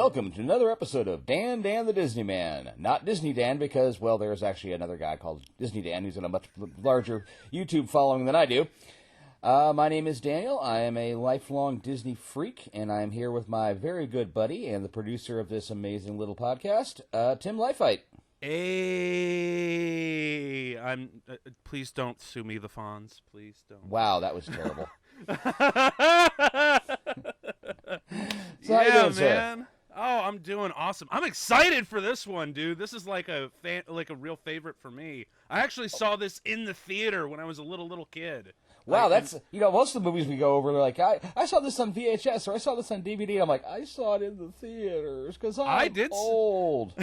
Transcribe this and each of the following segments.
welcome to another episode of Dan the Disney Man. Not Disney Dan because, well, there's actually another guy called Disney Dan who's got a much larger YouTube following than I do. My name is Daniel. I am a lifelong Disney freak, and I am here with my very good buddy and the producer of this amazing little podcast, Tim Lifeit. Hey, please don't sue me, the Fonz. Please don't. Wow, that was terrible. So yeah, man. Sir? Oh, I'm doing awesome. I'm excited for this one, dude. This is like a real favorite for me. I actually saw this in the theater when I was a little kid. Wow, that's, most of the movies we go over, they're like, I saw this on VHS, or I saw this on DVD. I'm like, I saw it in the theaters, because I'm old.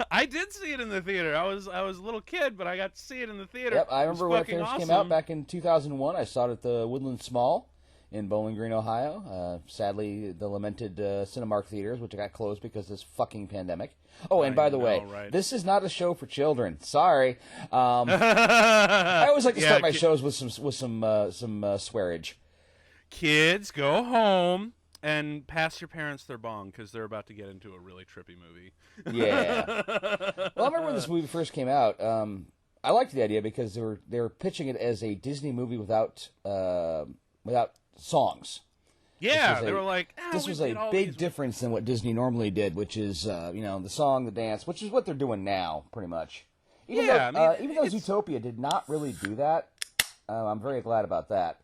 I did see it in the theater. I was a little kid, but I got to see it in the theater. Yep, I remember when it first came out back in 2001. I saw it at the Woodland Mall in Bowling Green, Ohio. Sadly, the lamented Cinemark theaters, which got closed because of this fucking pandemic. Oh, and by the way, This is not a show for children. Sorry. I always like to start my shows with some swearage. Kids, go home and pass your parents their bong because they're about to get into a really trippy movie. Yeah. Well, I remember when this movie first came out. I liked the idea because they were pitching it as a Disney movie without songs. Yeah, they were like, this was a big difference than what Disney normally did, which is, the song, the dance, which is what they're doing now, pretty much. Even though Zootopia did not really do that, I'm very glad about that.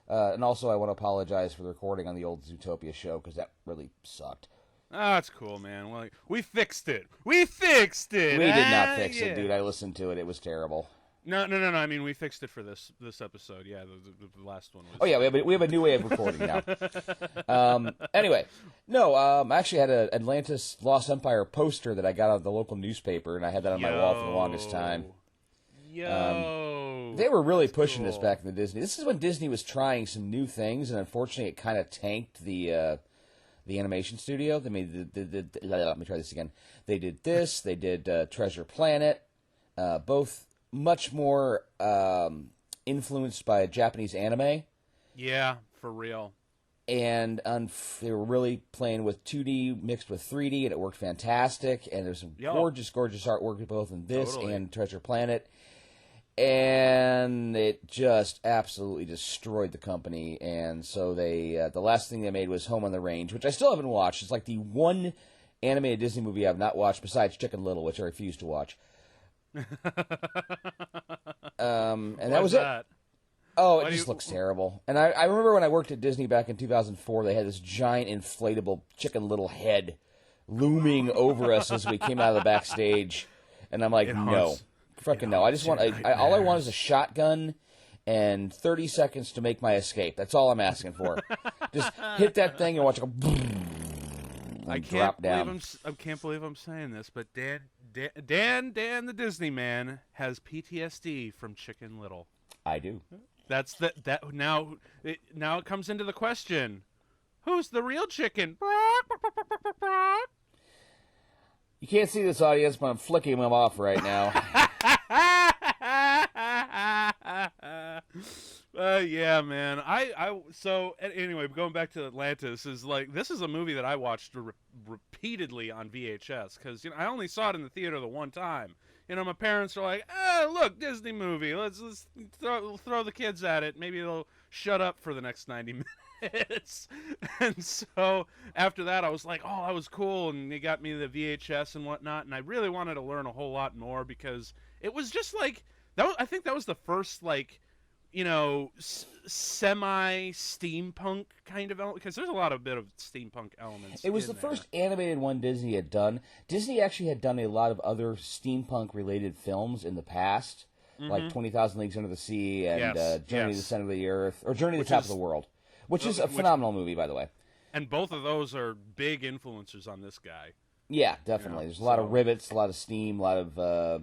And also, I want to apologize for the recording on the old Zootopia show, because that really sucked. Oh, that's cool, man. Well, we fixed it. We fixed it. We did not fix it, dude. I listened to it. It was terrible. No. I mean, we fixed it for this episode. Yeah, the last one was... Oh, yeah, we have a new way of recording now. Anyway, I actually had an Atlantis Lost Empire poster that I got out of the local newspaper, and I had that on my wall for the longest time. They were really pushing this back in the Disney. This is when Disney was trying some new things, and unfortunately it kind of tanked the animation studio. They made let me try this again. They did this. They did Treasure Planet, both much more influenced by Japanese anime. Yeah, for real. And they were really playing with 2D mixed with 3D, and it worked fantastic. And there's some gorgeous artwork both in this and Treasure Planet. And it just absolutely destroyed the company. And so the last thing they made was Home on the Range, which I still haven't watched. It's like the one animated Disney movie I've not watched besides Chicken Little, which I refuse to watch. And that was it. Oh, it just looks terrible. And I remember when I worked at Disney back in 2004, they had this giant inflatable Chicken Little head looming over us as we came out of the backstage. And I'm like, no. Fucking no. I just want all I want is a shotgun and 30 seconds to make my escape. That's all I'm asking for. Just hit that thing and watch it go drop down. I can't believe I'm saying this, but Dan the Disney Man has PTSD from Chicken Little. I do. Now it comes into the question: who's the real chicken? You can't see this, audience, but I'm flicking them off right now. Yeah, man. So anyway, going back to Atlantis, this is a movie that I watched repeatedly on VHS because I only saw it in the theater the one time. My parents are like, look, Disney movie. Let's throw the kids at it. Maybe they'll shut up for the next 90 minutes. And so after that, I was like, oh, that was cool. And they got me the VHS and whatnot. And I really wanted to learn a whole lot more because it was just like, I think that was the first, semi-steampunk kind of element, because there's a bit of steampunk elements. It was the first animated one Disney had done. Disney actually had done a lot of other steampunk-related films in the past, like 20,000 Leagues Under the Sea and Journey to the Center of the Earth, or Journey to the Top of the World, which is a phenomenal movie, by the way. And both of those are big influencers on this guy. Yeah, definitely. There's a lot of rivets, a lot of steam, a lot of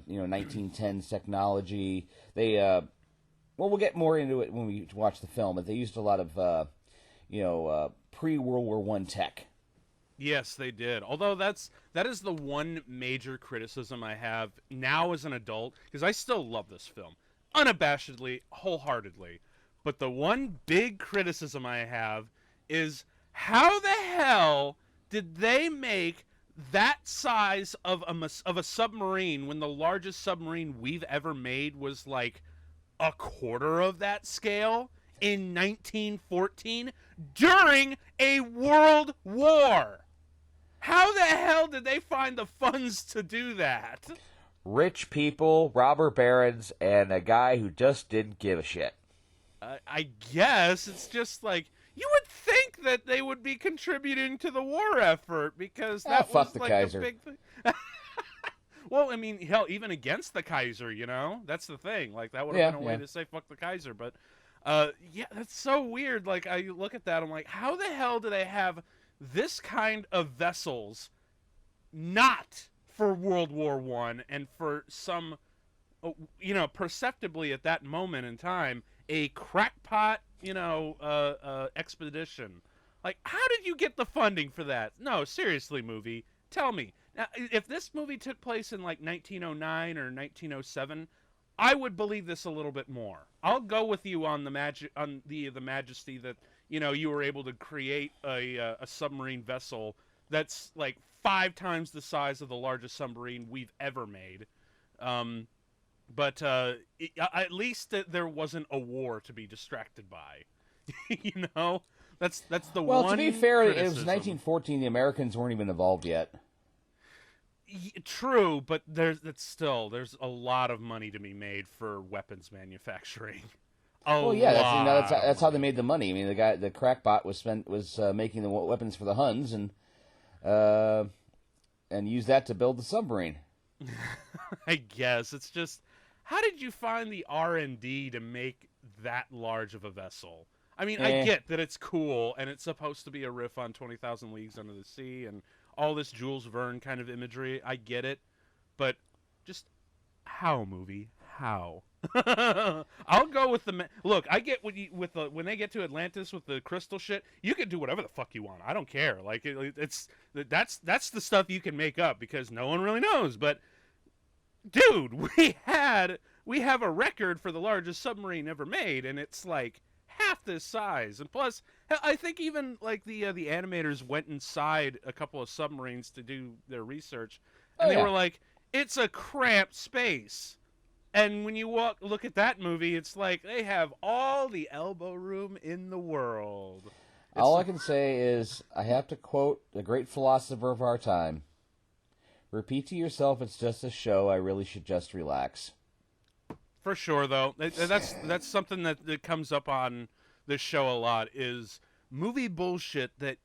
1910s technology. We'll get more into it when we watch the film, but they used a lot of, pre-World War I tech. Yes, they did. Although that is the one major criticism I have now as an adult, because I still love this film, unabashedly, wholeheartedly. But the one big criticism I have is how the hell did they make that size of a submarine when the largest submarine we've ever made was like a quarter of that scale in 1914 during a world war? How the hell did they find the funds to do that? Rich people, robber barons, and a guy who just didn't give a shit. I guess it's just like, you would think that they would be contributing to the war effort because that was the like Kaiser. a big thing. Well, I mean, hell, even against the Kaiser, you know, that's the thing. Like, that would have been a way to say fuck the Kaiser. But yeah, that's so weird. Like, I look at that, I'm like, how the hell do they have this kind of vessels not for World War I and for some, you know, perceptibly at that moment in time, a crackpot, you know, expedition? Like, how did you get the funding for that? No, seriously, movie, tell me. Now, if this movie took place in like 1909 or 1907, I would believe this a little bit more. I'll go with you on the majesty that, you know, you were able to create a submarine vessel that's like 5 times the size of the largest submarine we've ever made. But at least there wasn't a war to be distracted by. You know, that's the one. Well, to be fair, criticism. it was 1914. The Americans weren't even involved yet. True, but there's a lot of money to be made for weapons manufacturing. That's how they made the money. I mean, the crackpot was making the weapons for the Huns and used that to build the submarine. I guess it's just, how did you find the R&D to make that large of a vessel? I mean, I get that it's cool and it's supposed to be a riff on 20,000 Leagues Under the Sea and all this Jules Verne kind of imagery. I get it, but just how, movie? How? I'll go with look. I get when they get to Atlantis with the crystal shit. You can do whatever the fuck you want. I don't care. Like that's the stuff you can make up because no one really knows. But dude, we have a record for the largest submarine ever made, and it's like half this size. And plus, I think even like the animators went inside a couple of submarines to do their research, and they were like, it's a cramped space. And when you look at that movie, it's like they have all the elbow room in the world. All I can say is I have to quote the great philosopher of our time. Repeat to yourself, it's just a show. I really should just relax. For sure, though. That's something that comes up on this show a lot is movie bullshit that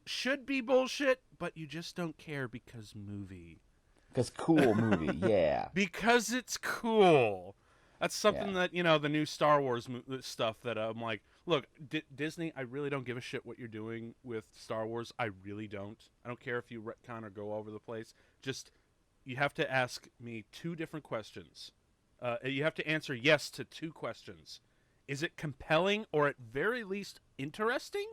should be bullshit, but you just don't care because movie. Because cool movie, yeah. Because it's cool. That's something that, you know, the new Star Wars stuff that I'm like, look, Disney, I really don't give a shit what you're doing with Star Wars. I really don't. I don't care if you retcon or go over the place. Just, you have to ask me 2 different questions. You have to answer yes to 2 questions. Is it compelling or at very least interesting?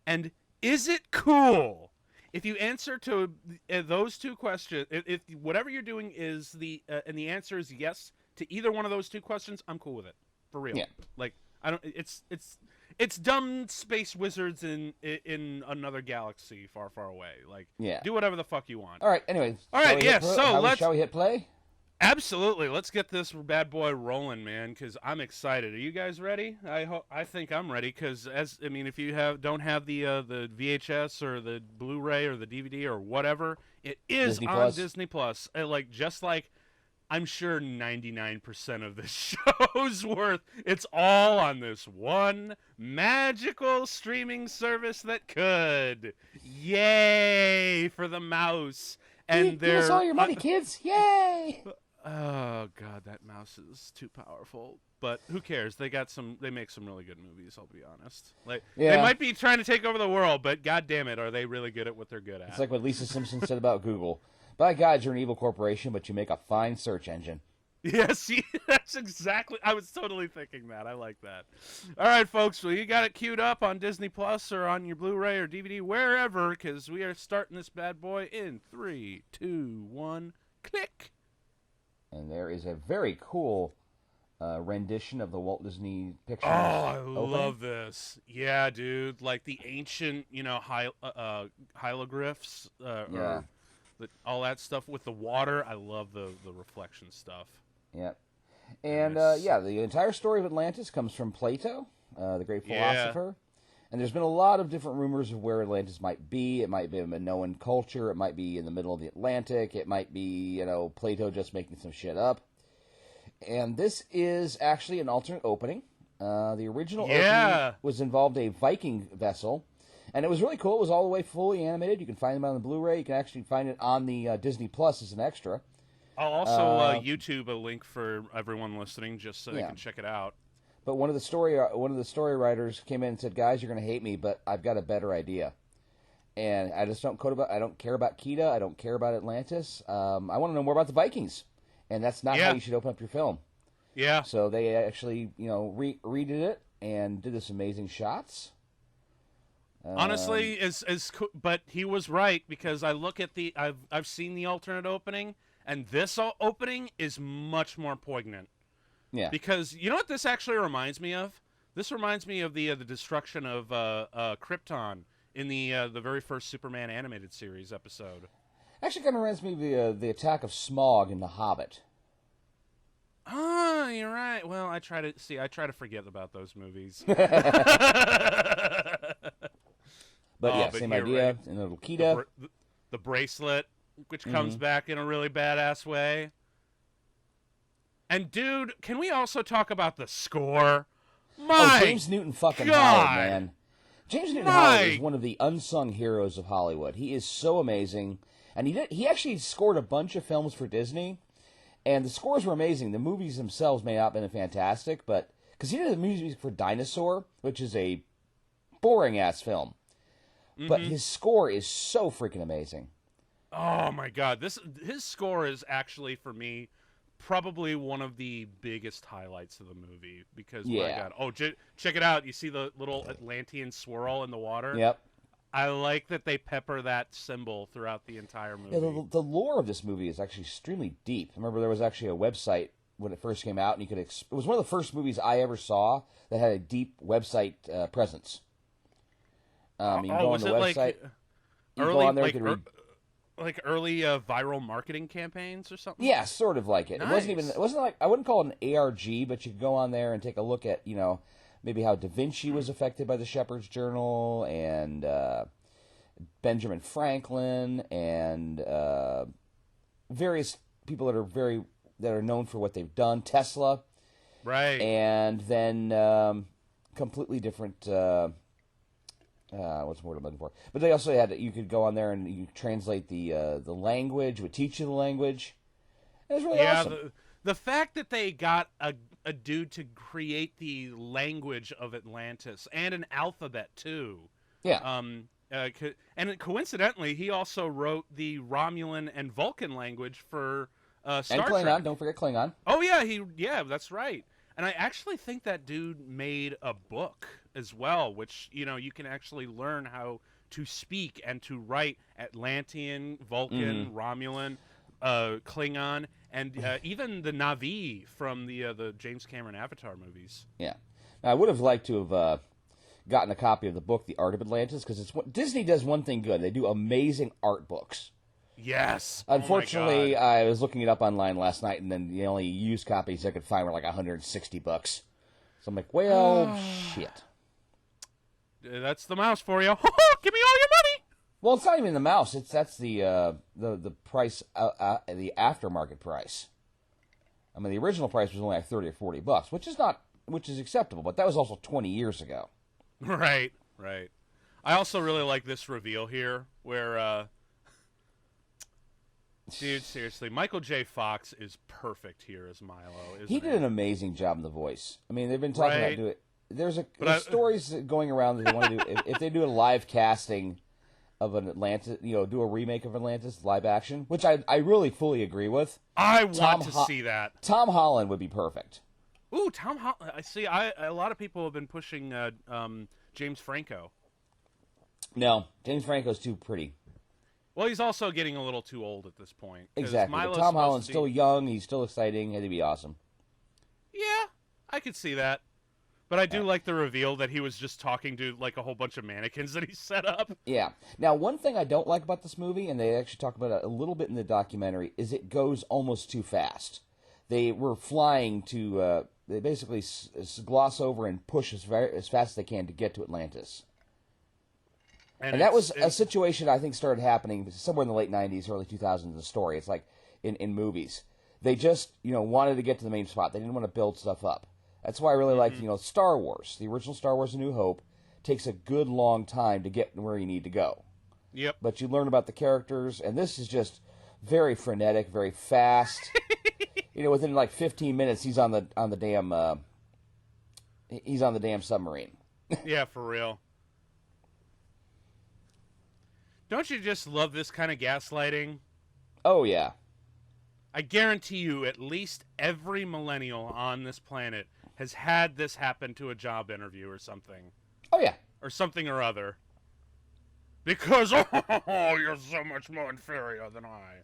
And is it cool? If you answer to those 2 questions, if whatever you're doing is and the answer is yes to either one of those 2 questions, I'm cool with it. For real. Yeah. Like, I don't. It's dumb space wizards in another galaxy far, far away. Like, do whatever the fuck you want. All right. Anyways. All right. Yeah. Shall we hit play? Absolutely. Let's get this bad boy rolling, man, because I'm excited. Are you guys ready? I think I'm ready because, if you don't have the VHS or the Blu-ray or the DVD or whatever, it is on Disney Plus. Just like I'm sure 99% of the show's worth. It's all on this one magical streaming service that could. Yay for the mouse. And give us all your money, kids. Yay! Oh god, that mouse is too powerful. But who cares? They make some really good movies, I'll be honest. They might be trying to take over the world, but god damn it, are they really good at what they're good at? It's like what Lisa Simpson said about Google. By God, you're an evil corporation, but you make a fine search engine. Yes, that's exactly. I was totally thinking that. I like that. All right, folks. Well, you got it queued up on Disney Plus or on your Blu-ray or DVD, wherever, because we are starting this bad boy in 3, 2, 1, click. And there is a very cool rendition of the Walt Disney Pictures. Oh, I opening. love this. Yeah, dude. Like the ancient, hieroglyphs, or all that stuff with the water. I love the reflection stuff. Yeah. And, the entire story of Atlantis comes from Plato, the great philosopher. And there's been a lot of different rumors of where Atlantis might be. It might be a Minoan culture. It might be in the middle of the Atlantic. It might be, Plato just making some shit up. And this is actually an alternate opening. The original opening involved a Viking vessel. And it was really cool. It was all the way fully animated. You can find them on the Blu-ray. You can actually find it on the Disney Plus as an extra. I'll also YouTube a link for everyone listening, just so they can check it out. But one of the story writers came in and said, "Guys, you're going to hate me, but I've got a better idea." And I just don't care about Keita. I don't care about Atlantis. I want to know more about the Vikings, and that's not how you should open up your film. Yeah. So they actually, redid it and did this amazing shots. Honestly, but he was right, because I look at I've seen the alternate opening, and this opening is much more poignant. Yeah. Because you know what this actually reminds me of? This reminds me of the destruction of Krypton in the very first Superman animated series episode. Actually, kind of reminds me of the attack of Smaug in The Hobbit. Oh, you're right. Well, I try to forget about those movies. But same idea. Right. And little Keita. The bracelet, which comes back in a really badass way. And, dude, can we also talk about the score? James Newton fucking Howard, man. James Newton Howard is one of the unsung heroes of Hollywood. He is so amazing. And he actually scored a bunch of films for Disney. And the scores were amazing. The movies themselves may not have been fantastic, but... Because he did the music for Dinosaur, which is a boring-ass film. But his score is so freaking amazing. Oh, my God. His score is actually, for me... probably one of the biggest highlights of the movie, because my God, check it out! You see the little Atlantean swirl in the water? Yep. I like that they pepper that symbol throughout the entire movie. Yeah, the lore of this movie is actually extremely deep. I remember there was actually a website when it first came out, and it was one of the first movies I ever saw that had a deep website presence. You can go on the website. You go on there to read. Like early viral marketing campaigns or something? Yeah, sort of like it. Nice. It wasn't like, I wouldn't call it an ARG, but you could go on there and take a look at, maybe how Da Vinci was affected by the Shepherd's Journal, and Benjamin Franklin, and various people that are known for what they've done, Tesla. Right. And then completely different what's the word I'm looking for? But they also you could go on there and you translate the language, would teach you the language. It was really awesome. The fact that they got a dude to create the language of Atlantis and an alphabet too. Yeah. And coincidentally, he also wrote the Romulan and Vulcan language for Star Trek. And Klingon, don't forget Klingon. Oh yeah, that's right. And I actually think that dude made a book as well, which, you can actually learn how to speak and to write Atlantean, Vulcan, Romulan, Klingon, and even the Na'vi from the James Cameron Avatar movies. Yeah. Now, I would have liked to have gotten a copy of the book, The Art of Atlantis, because Disney does one thing good. They do amazing art books. Yes. Unfortunately, I was looking it up online last night, and then the only used copies I could find were like $160. So I'm like, well, shit. That's the mouse for you. Give me all your money. Well, it's not even the mouse. That's the price, the aftermarket price. I mean, the original price was only like $30 or $40, which is acceptable. But that was also 20 years ago. Right. I also really like this reveal here, where, dude, seriously, Michael J. Fox is perfect here as Milo. He did an amazing job in the voice. I mean, they've been talking about doing it. There's stories going around that they want to do. If they do a live casting of an Atlantis, do a remake of Atlantis live action, which I really fully agree with. I want to see that. Tom Holland would be perfect. Ooh, Tom Holland. I see. A lot of people have been pushing James Franco. No, James Franco's too pretty. Well, he's also getting a little too old at this point. Exactly. But Tom Holland's still young. He's still exciting. It'd be awesome. Yeah. I could see that. But I do like the reveal that he was just talking to like a whole bunch of mannequins that he set up. Yeah. Now, one thing I don't like about this movie, and they actually talk about it a little bit in the documentary, is it goes almost too fast. They were flying to, they basically gloss over and push as fast as they can to get to Atlantis. And that was a situation I think started happening somewhere in the late 90s, early 2000s in the story. It's like in movies. They just, wanted to get to the main spot. They didn't want to build stuff up. That's why I really liked, Star Wars. The original Star Wars A New Hope takes a good long time to get where you need to go. Yep. But you learn about the characters, and this is just very frenetic, very fast. Within like 15 minutes, he's on the damn submarine. Yeah, for real. Don't you just love this kind of gaslighting? Oh, yeah. I guarantee you at least every millennial on this planet has had this happen to a job interview or something. Oh, yeah. Or something or other. Because, oh, you're so much more inferior than I.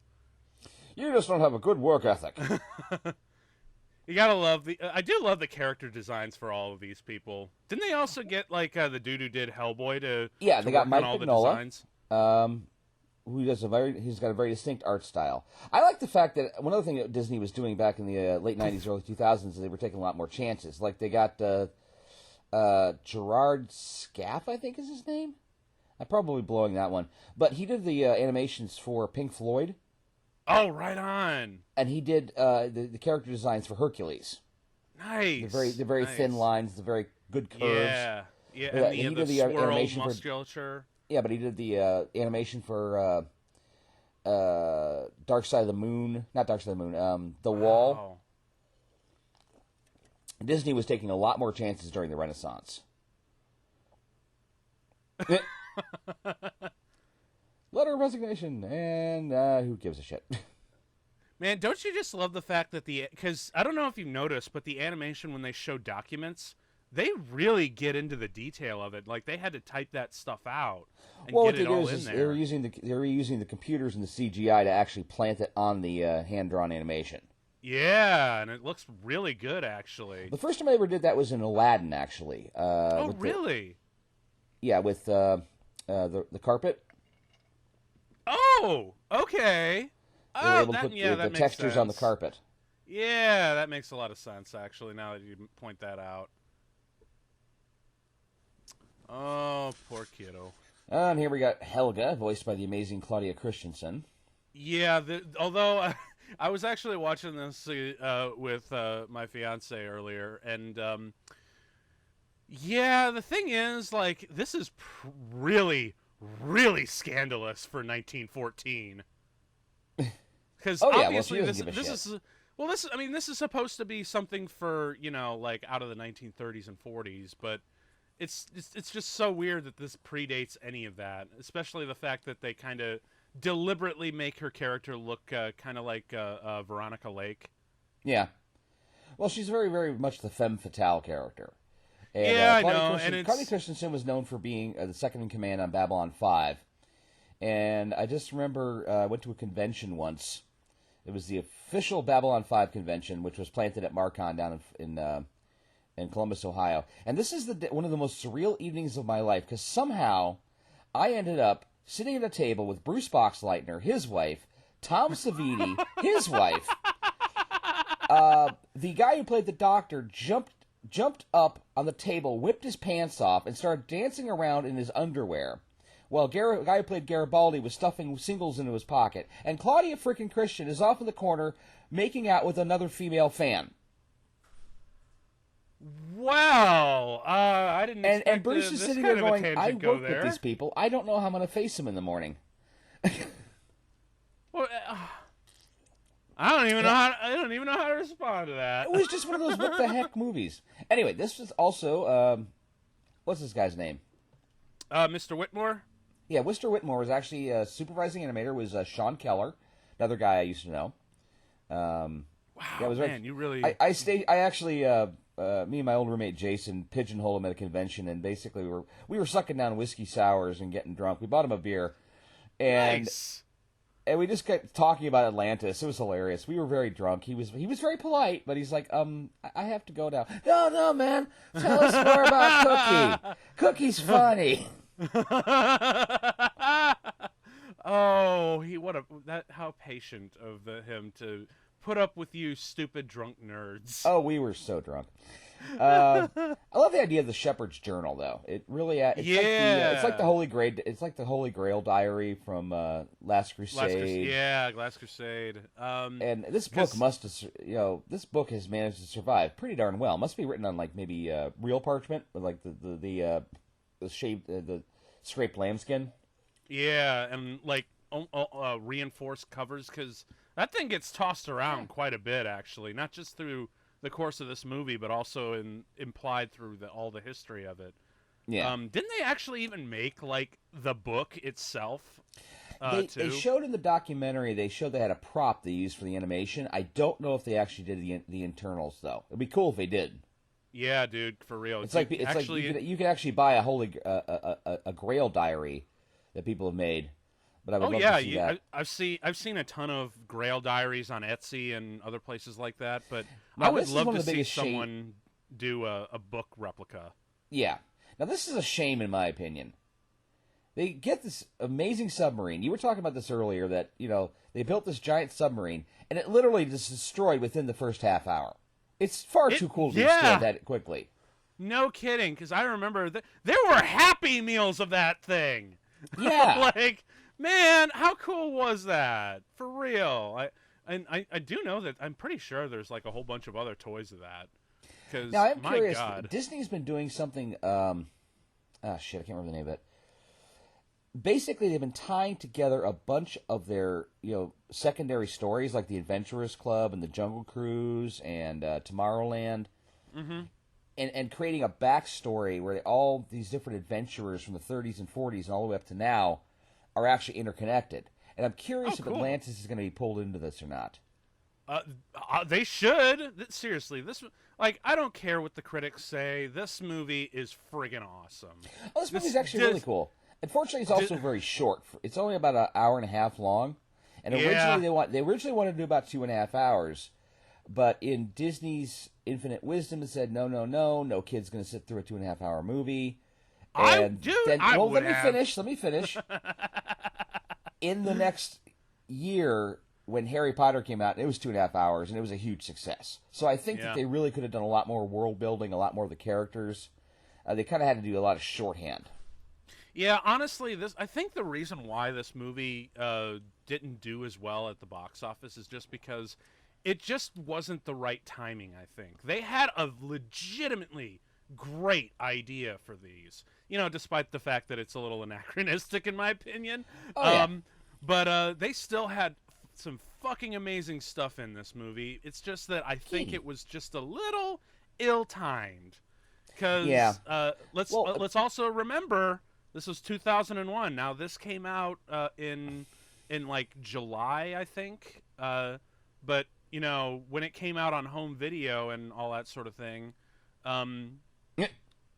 You just don't have a good work ethic. You gotta love I do love the character designs for all of these people. Didn't they also get, like, the dude who did Hellboy to they got Mike all Mignola, the designs? Who does he's got a very distinct art style. I like the fact that one other thing that Disney was doing back in the late 90s, early 2000s is they were taking a lot more chances. Like they got Gerard Scaff, I think is his name. I'm probably blowing that one. But he did the animations for Pink Floyd. Oh, right on. And he did the character designs for Hercules. Nice. The very nice. thin lines, the very good curves. Yeah, and he the did the swirl animation musculature. Yeah, but he did the animation for Dark Side of the Moon. Not Dark Side of the Moon. The Wall. Disney was taking a lot more chances during the Renaissance. Letter of resignation, and who gives a shit? Man, don't you just love the fact that because I don't know if you've noticed, but the animation when they show documents, they really get into the detail of it. Like they had to type that stuff out and get it all in there. They were using the computers and the CGI to actually plant it on the hand-drawn animation. Yeah, and it looks really good, actually. The first time I ever did that was in Aladdin, actually. Really? With the carpet. Oh, okay. They were able to put the textures on the carpet. Yeah, that makes a lot of sense, actually, now that you point that out. Oh, poor kiddo. And here we got Helga, voiced by the amazing Claudia Christensen. Yeah, although I was actually watching this with my fiance earlier, and the thing is, like, this is really, really scandalous for 1914. Because obviously this is supposed to be something for like out of the 1930s and 40s, but it's just so weird that this predates any of that, especially the fact that they kind of deliberately make her character look kind of like Veronica Lake. Yeah. Well, she's very, very much the femme fatale character. And, I know. Claudia Christensen was known for being the second in command on Babylon 5. And I just remember I went to a convention once. It was the official Babylon 5 convention, which was planted at Marcon down in Columbus, Ohio. And this is one of the most surreal evenings of my life, because somehow I ended up sitting at a table with Bruce Boxleitner, his wife, Tom Savini, his wife. The guy who played the Doctor jumped up on the table, whipped his pants off, and started dancing around in his underwear. Well, the guy who played Garibaldi was stuffing singles into his pocket. And Claudia freaking Christian is off in the corner making out with another female fan. Wow. I didn't expect And Bruce is sitting there going, I work with these people. I don't know how I'm going to face them in the morning. Well, I don't even know how to respond to that. It was just one of those what the heck movies. Anyway, this was also, what's this guy's name? Mr. Whitmore? Yeah, Mr. Whitmore was actually supervising animator was Sean Keller, another guy I used to know. Wow, yeah, it was man, you really... I actually, me and my old roommate Jason pigeonholed him at a convention, and basically we were sucking down whiskey sours and getting drunk. We bought him a beer, and nice. And we just kept talking about Atlantis. It was hilarious. We were very drunk. He was very polite, but he's like, I have to go now. No, man. Tell us more about Cookie. Cookie's funny. Oh, how patient of him to put up with you stupid drunk nerds. Oh, we were so drunk. I love the idea of the Shepherd's Journal, though. It really, it's like the Holy Grail. It's like the Holy Grail diary from Last Crusade. Last Crusade. And this book this book has managed to survive pretty darn well. It must be written on like maybe real parchment with like the scraped lambskin. Yeah, and like reinforced covers, because that thing gets tossed around quite a bit, actually, not just through the course of this movie, but also implied through all the history of it. Yeah. Didn't they actually even make like the book itself? They showed in the documentary. They showed they had a prop they used for the animation. I don't know if they actually did the internals though. It'd be cool if they did. Yeah, dude, for real. It's like you could actually buy a Grail diary that people have made. But I would love to see that. I've seen a ton of Grail diaries on Etsy and other places like that, but I would love to see someone do a book replica. Yeah. Now this is a shame in my opinion. They get this amazing submarine. You were talking about this earlier that, they built this giant submarine and it literally just destroyed within the first half hour. It's far too cool to destroy that quickly. No kidding, because I remember there were Happy Meals of that thing. Yeah. Like, man, how cool was that? For real. I do know that I'm pretty sure there's like a whole bunch of other toys of that. Now I'm curious. God. Disney's been doing something. I can't remember the name of it. Basically, they've been tying together a bunch of their secondary stories, like the Adventurers Club and the Jungle Cruise and Tomorrowland, and creating a backstory where all these different adventurers from the 30s and 40s and all the way up to now are actually interconnected. And I'm curious if Atlantis is going to be pulled into this or not. They should. Seriously, I don't care what the critics say. This movie is friggin' awesome. Oh, this movie's actually really cool. Unfortunately, it's also very short. It's only about an hour and a half long. And originally they originally wanted to do about 2.5 hours. But in Disney's infinite wisdom, it said, no kid's going to sit through a 2.5 hour movie. And let me finish. In the next year, when Harry Potter came out, it was 2.5 hours, and it was a huge success. So I think that they really could have done a lot more world building, a lot more of the characters. They kind of had to do a lot of shorthand. Yeah, honestly, I think the reason why this movie didn't do as well at the box office is just because it just wasn't the right timing, I think. They had a legitimately great idea for these, despite the fact that it's a little anachronistic in my opinion. But they still had some fucking amazing stuff in this movie. It's just that I think it was just a little ill-timed. Because let's also remember, this was 2001. Now this came out in like July, I think. But when it came out on home video and all that sort of thing,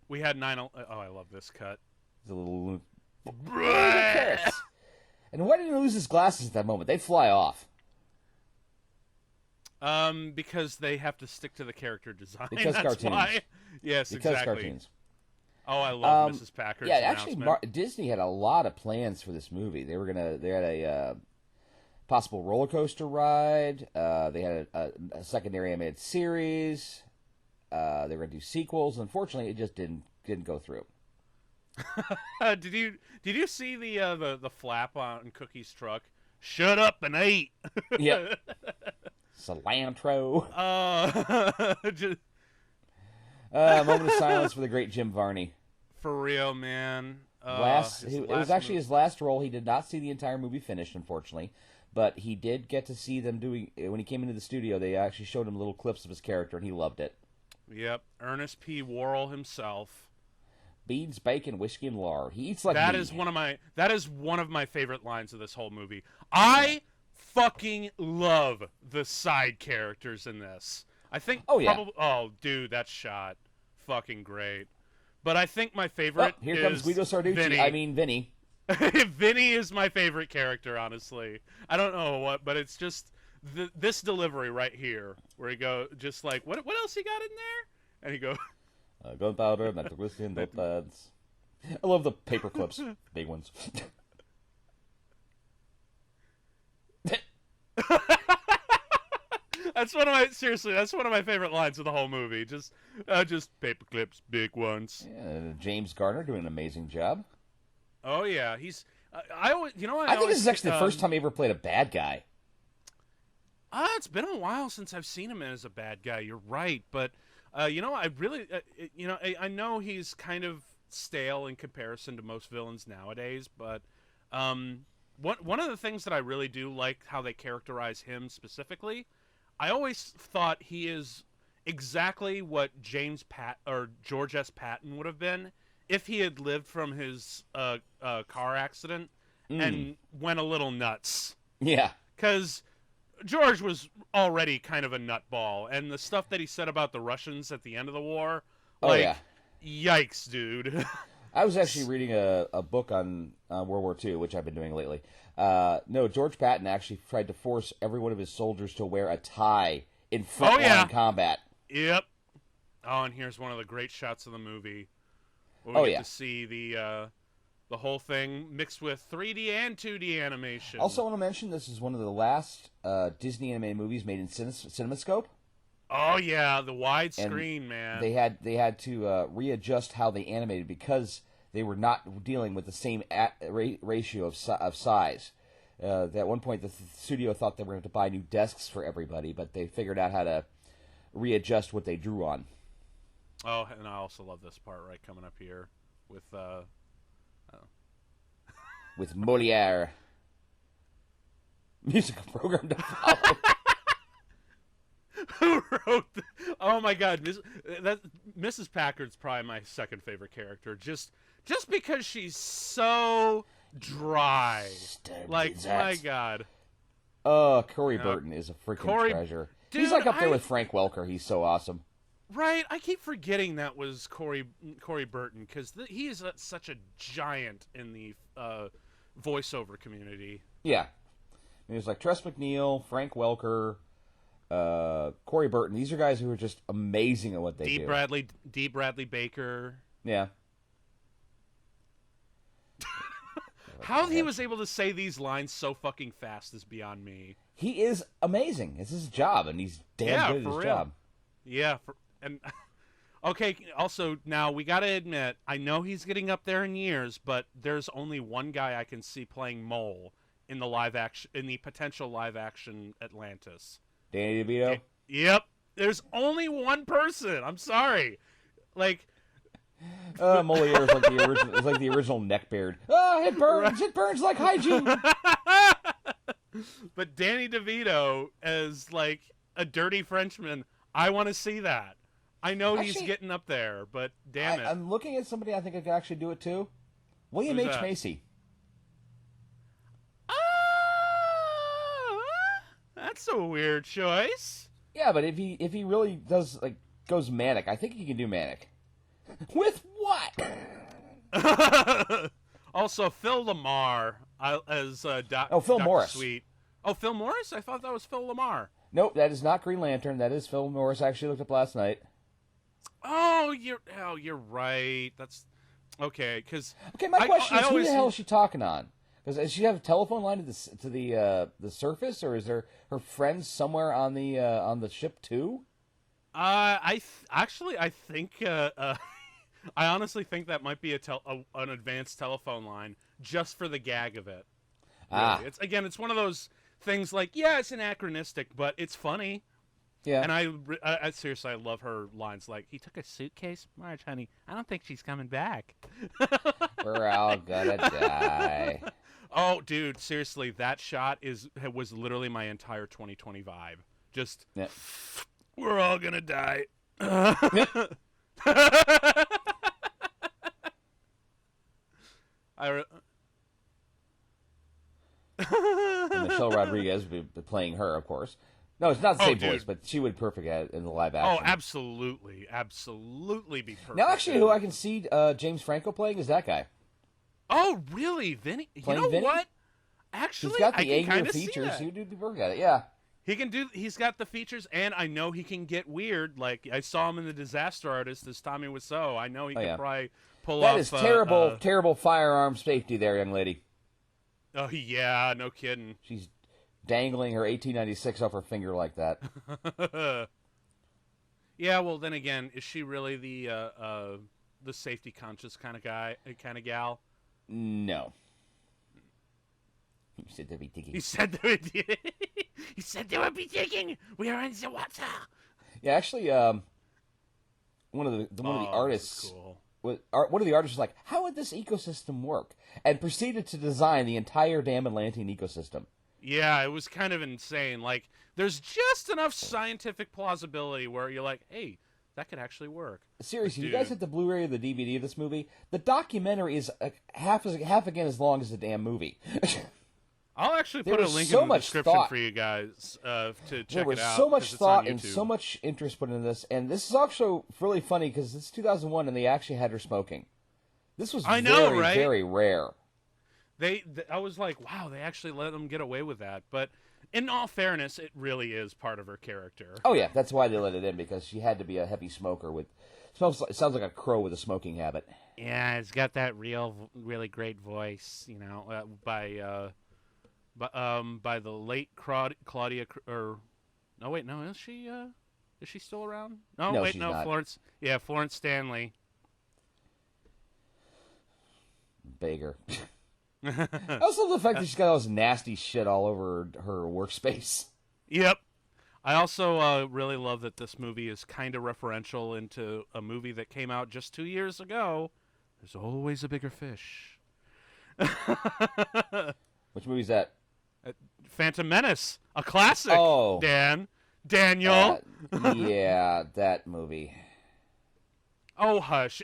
we had 9/11. Oh, I love this cut. It's a little. And why did he lose his glasses at that moment? They'd fly off. Because they have to stick to the character design. Because That's cartoons. Why. Yes, because exactly. Cartoons. Oh, I love Mrs. Packard's announcement. Actually, Disney had a lot of plans for this movie. They had a possible roller coaster ride. They had a secondary animated series. They were going to do sequels. Unfortunately, it just didn't go through. Did you see the flap on Cookie's truck? Shut up and eat. Yep. Cilantro. Moment of silence for the great Jim Varney. For real, man. It was actually his last role. He did not see the entire movie finished, unfortunately, but he did get to see them doing. When he came into the studio, they actually showed him little clips of his character, and he loved it. Yep, Ernest P. Worrell himself. Beans, bacon, whiskey, and lard. He eats like that me. That is one of my favorite lines of this whole movie. I fucking love the side characters in this. I think. Oh, dude, that shot, fucking great. But I think my favorite. Here comes Guido Sarducci. Vinnie. I mean Vinnie. Vinnie is my favorite character, honestly. I don't know what, but it's just this delivery right here, where he go just like, what else he got in there? And he go, gunpowder, nitroglycerin, notepads. I love the paper clips, big ones. That's one of my favorite lines of the whole movie. Just paper clips, big ones. Yeah, James Garner doing an amazing job. Oh yeah, he's. I always, I think this is actually the first time he ever played a bad guy. It's been a while since I've seen him as a bad guy. You're right, but I really, I know he's kind of stale in comparison to most villains nowadays. But one of the things that I really do like how they characterize him specifically, I always thought he is exactly what George S. Patton would have been if he had lived from his car accident and went a little nuts. Yeah, because George was already kind of a nutball, and the stuff that he said about the Russians at the end of the war, yikes, dude. I was actually reading a book on World War II, which I've been doing lately. No, George Patton actually tried to force every one of his soldiers to wear a tie in frontline combat. Yep. Oh, and here's one of the great shots of the movie. We get to see the whole thing mixed with 3D and 2D animation. Also, I want to mention this is one of the last Disney animated movies made in CinemaScope. Oh yeah, the widescreen, man. They had to readjust how they animated because they were not dealing with the same ratio of size. At one point, the studio thought they were going to buy new desks for everybody, but they figured out how to readjust what they drew on. Oh, and I also love this part right coming up here with with Molière. Musical program to follow. Who wrote oh my god, Mrs. Packard's probably my second favorite character, just because she's so dry. My god. Corey Burton is a freaking treasure. Dude, he's like up there with Frank Welker. He's so awesome. Right, I keep forgetting that was Corey Burton, because he is such a giant in the voiceover community. Yeah. It was like Tress MacNeille, Frank Welker, Corey Burton. These are guys who are just amazing at what they do. D. Bradley Baker. Yeah. How he was able to say these lines so fucking fast is beyond me. He is amazing. It's his job, and he's damn good at his job. Yeah, and okay. Also, now we got to admit, I know he's getting up there in years, but there's only one guy I can see playing Mole in the potential live action Atlantis. Danny DeVito. Yep. There's only one person. I'm sorry. Like. Molière is like the original. It's like the original neckbeard. Oh, it burns! It burns like hygiene. But Danny DeVito as like a dirty Frenchman, I want to see that. I know he's getting up there, but damn it! I'm looking at somebody I think I could actually do it too. William H. Macy. That's a weird choice. Yeah, but if he really does goes manic, I think he can do manic. With what? Also, Phil Lamar as Doc. Oh, Phil Dr. Morris. Sweet. Oh, Phil Morris? I thought that was Phil Lamar. Nope, that is not Green Lantern. That is Phil Morris. I actually looked up last night. Oh, you're right. That's okay. My question is, who the hell is she talking on? Does she have a telephone line to the surface, or is there her friends somewhere on the ship too? I think. I honestly think that might be an advanced telephone line just for the gag of it. Really. It's one of those things like, yeah, it's anachronistic, but it's funny. Yeah. And I seriously, I love her lines like, he took a suitcase? Marge, honey, I don't think she's coming back. We're all gonna die. Oh, dude, seriously, that shot was literally my entire 2020 vibe. Just, we're all gonna die. And Michelle Rodriguez would be playing her, of course. No, it's not the same voice, but she would be perfect at it in the live action. Oh, absolutely. Absolutely be perfect. Now, actually, who I can see James Franco playing is that guy. Oh, really, Vinnie? You know Vinnie? what? Actually, He's got I the can A-gear kind of see features. that. He would work at it, yeah. He can do. He's got the features, and I know he can get weird. Like I saw him in the Disaster Artist as Tommy Wiseau. I know he could probably pull that off. That is terrible, terrible firearm safety there, young lady. Oh yeah, no kidding. She's dangling her 1896 off her finger like that. Yeah, well, then again, is she really the safety conscious kind of gal? No. He said they would be digging. He said they would. He said they would be digging. We are in the water. Yeah, actually, one of the artists, cool. One of the artists was like, "How would this ecosystem work?" and proceeded to design the entire damn Atlantean ecosystem. Yeah, it was kind of insane. Like, there's just enough scientific plausibility where you're like, "Hey, that could actually work." Seriously, you guys have the Blu-ray or the DVD of this movie? The documentary is half again as long as the damn movie. I'll actually put a link in the description for you guys to check it out. There was so much thought and so much interest put into this, and this is also really funny because it's 2001 and they actually had her smoking. This was very rare. I was like, wow, they actually let them get away with that. But in all fairness, it really is part of her character. Oh yeah, that's why they let it in, because she had to be a heavy smoker with. It sounds like a crow with a smoking habit. Yeah, it's got that really great voice, you know, by the late Claudia, or no, wait, no, is she still around? No, wait, no, not. Florence Stanley. Beggar. I also love the fact that she's got all this nasty shit all over her workspace. Yep. I also really love that this movie is kind of referential into a movie that came out just 2 years ago. There's always a bigger fish. Which movie is that? Phantom Menace, a classic. Oh, Daniel. Yeah, that movie. Oh, hush!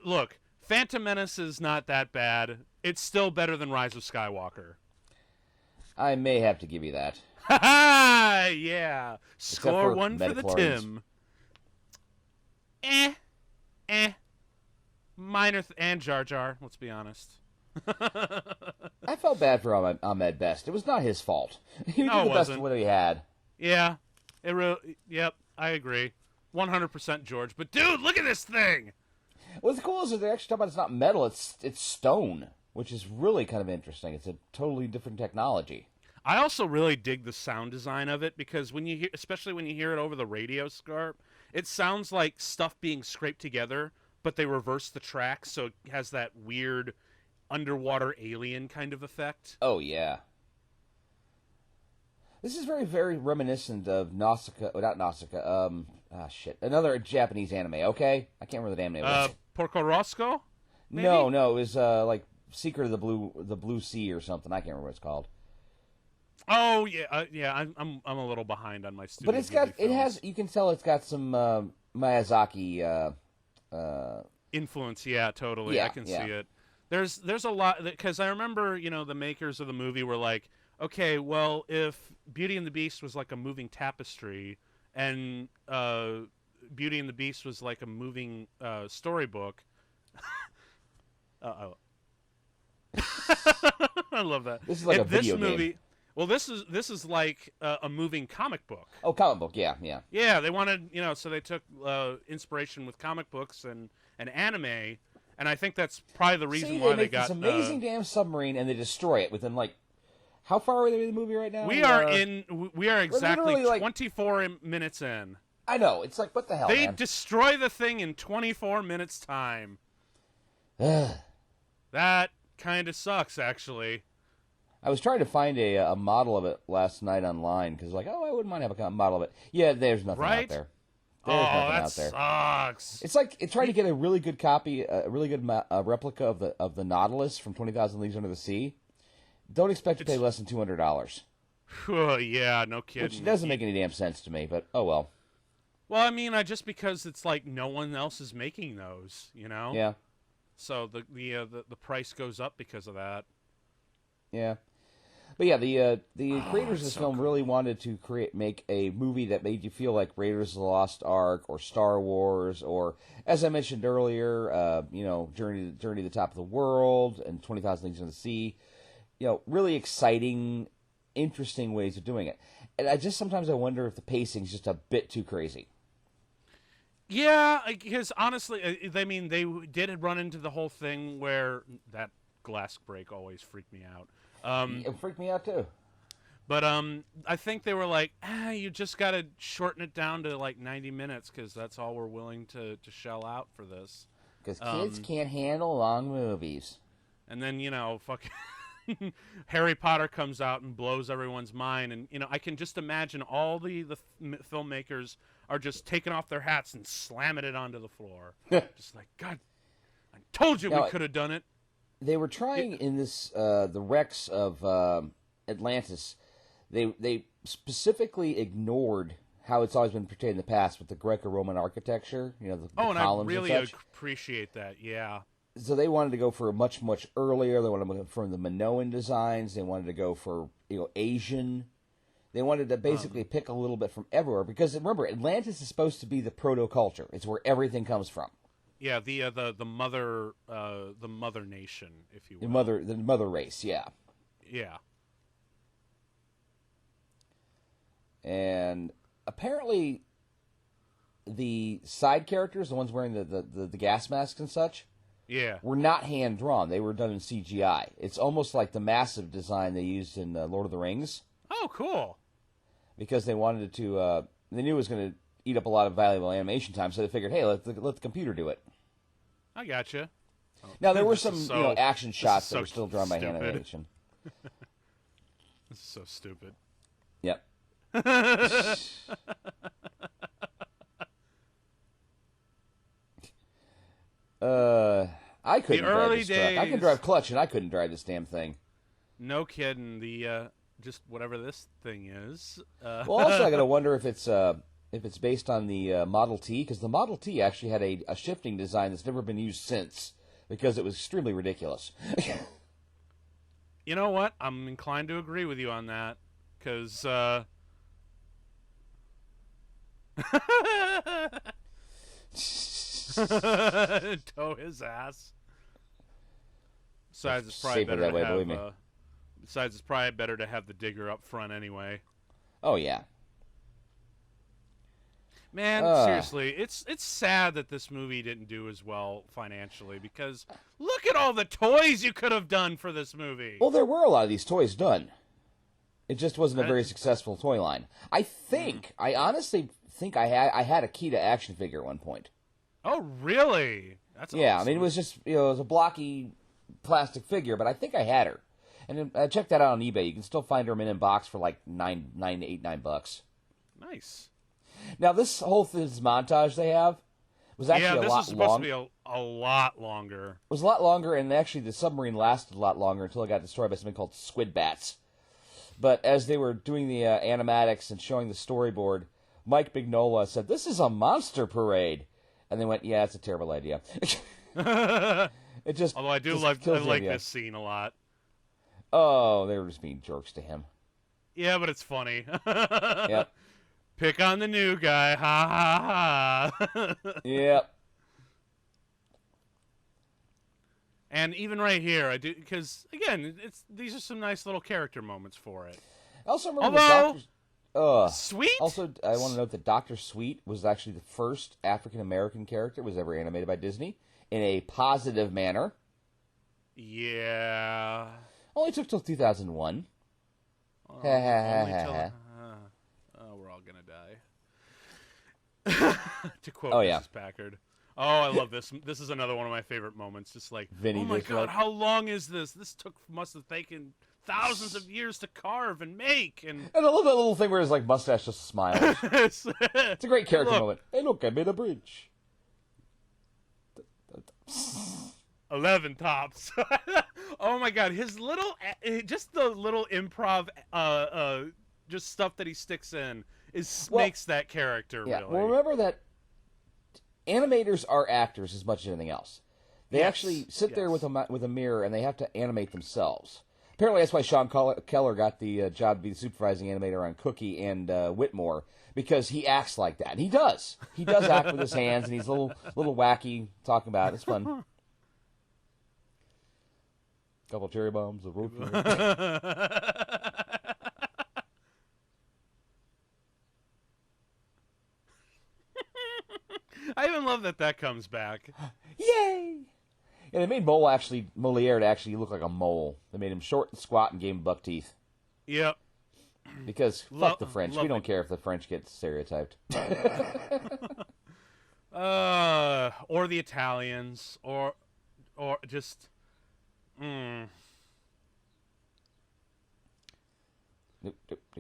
Look, Phantom Menace is not that bad. It's still better than Rise of Skywalker. I may have to give you that. Ha ha! Yeah, score one for the Tim. Minor and Jar Jar. Let's be honest. I felt bad for Ahmed Best. It was not his fault. He did the best of what he had. Yeah, yep, I agree, 100% George. But dude, look at this thing. What's cool is that they actually talk about it's not metal; it's stone, which is really kind of interesting. It's a totally different technology. I also really dig the sound design of it because especially when you hear it over the radio scarp, it sounds like stuff being scraped together, but they reverse the track, so it has that weird underwater alien kind of effect. Oh, yeah. This is very, very reminiscent of Nausicaa. Not Nausicaa. Another Japanese anime, okay? I can't remember the damn name. Porco Rosso? Maybe? No, it was like Secret of the Blue Sea or something. I can't remember what it's called. Oh, yeah. I'm a little behind on my studio. But you can tell it's got some Miyazaki influence. Yeah, totally. Yeah, I can see it. There's a lot, because I remember, the makers of the movie were like, okay, well, if Beauty and the Beast was like a moving tapestry, and Beauty and the Beast was like a moving storybook. I love that. This is like a video game. Well, this is like a moving comic book. Oh, comic book, yeah. Yeah, they wanted, so they took inspiration with comic books and anime. And I think that's probably the reason why they got this amazing damn submarine, and they destroy it within how far are they in the movie right now? We are exactly 24 minutes in. I know, it's like, what the hell? They destroy the thing in 24 minutes time. That kind of sucks, actually. I was trying to find a model of it last night online because, I wouldn't mind having a model of it. Yeah, there's nothing out there. That sucks. It's like trying to get a really good copy, a really good replica of the Nautilus from 20,000 Leagues Under the Sea. Don't expect to pay less than $200. Yeah, no kidding. Which doesn't make any damn sense to me, but oh well. Well, I mean, just because it's like no one else is making those, Yeah. So the price goes up because of that. Yeah. But yeah, the creators of this film really wanted to make a movie that made you feel like Raiders of the Lost Ark or Star Wars or, as I mentioned earlier, Journey to the Top of the World and 20,000 Leagues Under the Sea. Really exciting, interesting ways of doing it. And sometimes I wonder if the pacing is just a bit too crazy. Yeah, because honestly, they did run into the whole thing where that glass break always freaked me out. It freaked me out too. But I think they were like, you just got to shorten it down to like 90 minutes because that's all we're willing to shell out for this. Because kids can't handle long movies. And then, fucking Harry Potter comes out and blows everyone's mind. And, I can just imagine all the filmmakers are just taking off their hats and slamming it onto the floor. Just like, God, I told you we could have done it. They were trying in this the wrecks of Atlantis. They specifically ignored how it's always been portrayed in the past with the Greco-Roman architecture. The and columns I really and such. appreciate that. Yeah. So they wanted to go for much earlier. They wanted to go for the Minoan designs. They wanted to go for Asian. They wanted to basically pick a little bit from everywhere because remember, Atlantis is supposed to be the proto-culture. It's where everything comes from. Yeah, the mother nation, if you will. The mother race, yeah. Yeah. And apparently, the side characters, the ones wearing the gas masks and such, were not hand drawn. They were done in CGI. It's almost like the massive design they used in Lord of the Rings. Oh, cool! Because they wanted to, they knew it was going to eat up a lot of valuable animation time, so they figured, hey, let the computer do it. I gotcha. Now there were some action shots that were still drawn by hand animation. This is so stupid. Yep. I couldn't drive this truck. I can drive clutch, and I couldn't drive this damn thing. No kidding. The just whatever this thing is. Well, also I gotta wonder if it's based on the Model T, because the Model T actually had a shifting design that's never been used since, because it was extremely ridiculous. You know what? I'm inclined to agree with you on that, because tow his ass. Besides, it's probably better to have. Besides, it's probably better to have the digger up front anyway. Oh yeah. Man, seriously, it's sad that this movie didn't do as well financially, because look at all the toys you could have done for this movie. Well, there were a lot of these toys done. It just wasn't a very successful toy line. I honestly think I had a Keita action figure at one point. Oh, really? That's yeah. awesome. I mean, it was just it was a blocky plastic figure, but I think I had her. And I checked that out on eBay. You can still find her in box for like $9. Nice. Now, this whole montage they have was actually a lot longer. Yeah, this is supposed to be a lot longer. It was a lot longer, and actually the submarine lasted a lot longer until it got destroyed by something called squid bats. But as they were doing the animatics and showing the storyboard, Mike Mignola said, "This is a monster parade." And they went, "Yeah, it's a terrible idea." It just although I like this scene a lot. Oh, they were just being jerks to him. Yeah, but it's funny. Yep. Pick on the new guy, ha ha ha. Yep. And even right here, I do, because again, these are some nice little character moments for it. I also remember Sweet. Also, I want to note that Dr. Sweet was actually the first African American character was ever animated by Disney in a positive manner. Yeah. Only took till 2001. We're all gonna die. To quote Mrs. Packard. Oh, I love this. This is another one of my favorite moments. Just like, Vinnie, oh my God, how long is this? This must have taken thousands of years to carve and make. And I love that little thing where his mustache just smiles. It's a great character moment. Hey, look, I made a bridge. 11 tops. Oh my God, his little, just the little improv, just stuff that he sticks in makes that character really. Well, remember that animators are actors as much as anything else. They actually sit there with a mirror and they have to animate themselves. Apparently, that's why Sean Keller got the job to be the supervising animator on Cookie and Whitmore, because he acts like that. And he does. He does act with his hands, and he's a little wacky talking about it. It's fun. Couple cherry bombs, a road. I even love that comes back. Yay! Yeah, they made Moliere to actually look like a mole. They made him short and squat and gave him buck teeth. Yep. Because fuck the French. We don't care if the French get stereotyped. Or the Italians, or just.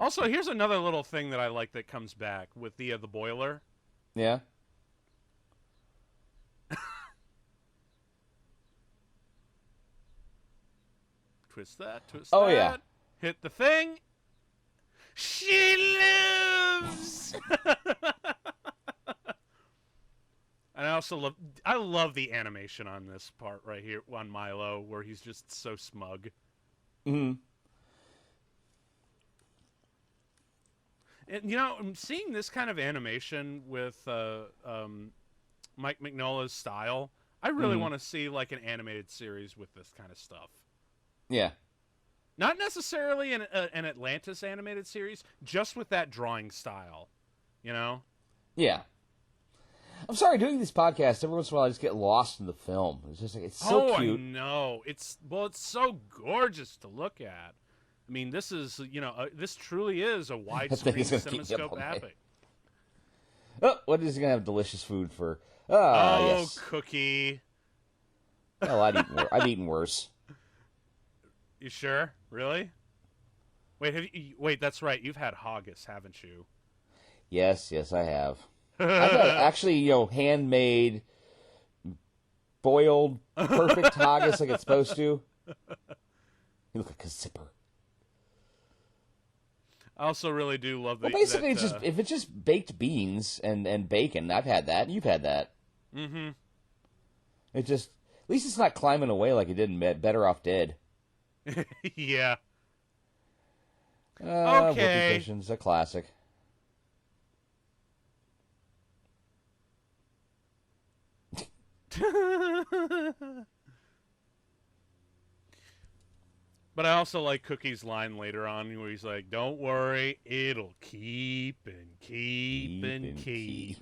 Also, here's another little thing that I like that comes back with the boiler. Yeah. Twist that. Oh, yeah. Hit the thing. She lives! And I love the animation on this part right here on Milo, where he's just so smug. Mm-hmm. And, I'm seeing this kind of animation with Mike Mignola's style. I really want to see, like, an animated series with this kind of stuff. Yeah. Not necessarily an Atlantis animated series, just with that drawing style, Yeah. I'm sorry, doing this podcast, every once in a while I just get lost in the film. It's just like, it's so cute. Oh, I know. It's so gorgeous to look at. I mean, this is, this truly is a widescreen CinemaScope epic. Oh, what is he going to have delicious food for? Yes. Cookie. Oh, I've eaten worse. You sure? Really? Wait, that's right. You've had haggis, haven't you? Yes, I have. I've had actually, handmade, boiled, perfect haggis like it's supposed to. You look like a zipper. I also really do love basically, if it's just baked beans and bacon, I've had that. You've had that. Mm-hmm. It just, at least it's not climbing away like it did in Better Off Dead. Yeah. Okay. Cushions, a classic. But I also like Cookie's line later on where he's like, "Don't worry, it'll keep and keep and keep."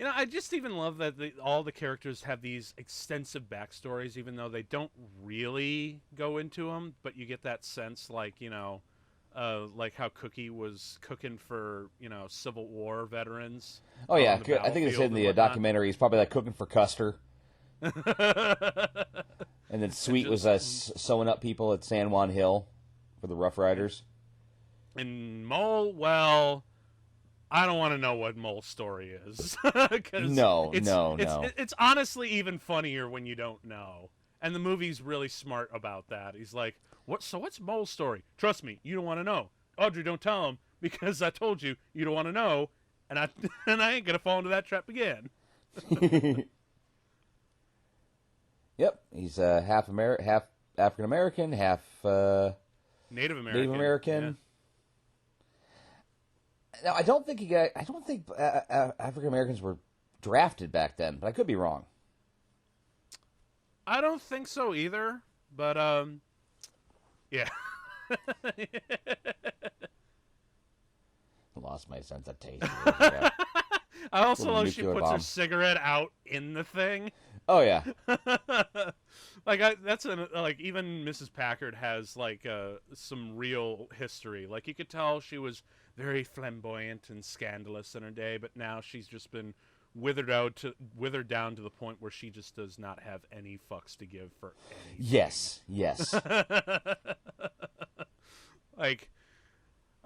I just even love that all the characters have these extensive backstories, even though they don't really go into them. But you get that sense, like like how Cookie was cooking for Civil War veterans. Oh yeah, I think they said in the documentary he's probably like cooking for Custer. And then Sweet was sewing up people at San Juan Hill for the Rough Riders. And Mole, well, I don't want to know what Mole's story is. No. It's honestly even funnier when you don't know. And the movie's really smart about that. He's like, what's Mole's story? Trust me, you don't want to know. Audrey, don't tell him, because I told you don't want to know, and I ain't going to fall into that trap again. Yep, he's half African American, half Native American. Native American. Yeah. Now, I don't think African Americans were drafted back then, but I could be wrong. I don't think so either, but yeah. Lost my sense of taste. I also love she puts her cigarette out in the thing. Oh yeah. Even Mrs. Packard has some real history. Like, you could tell she was very flamboyant and scandalous in her day, but now she's just been withered down to the point where she just does not have any fucks to give for anything. Yes.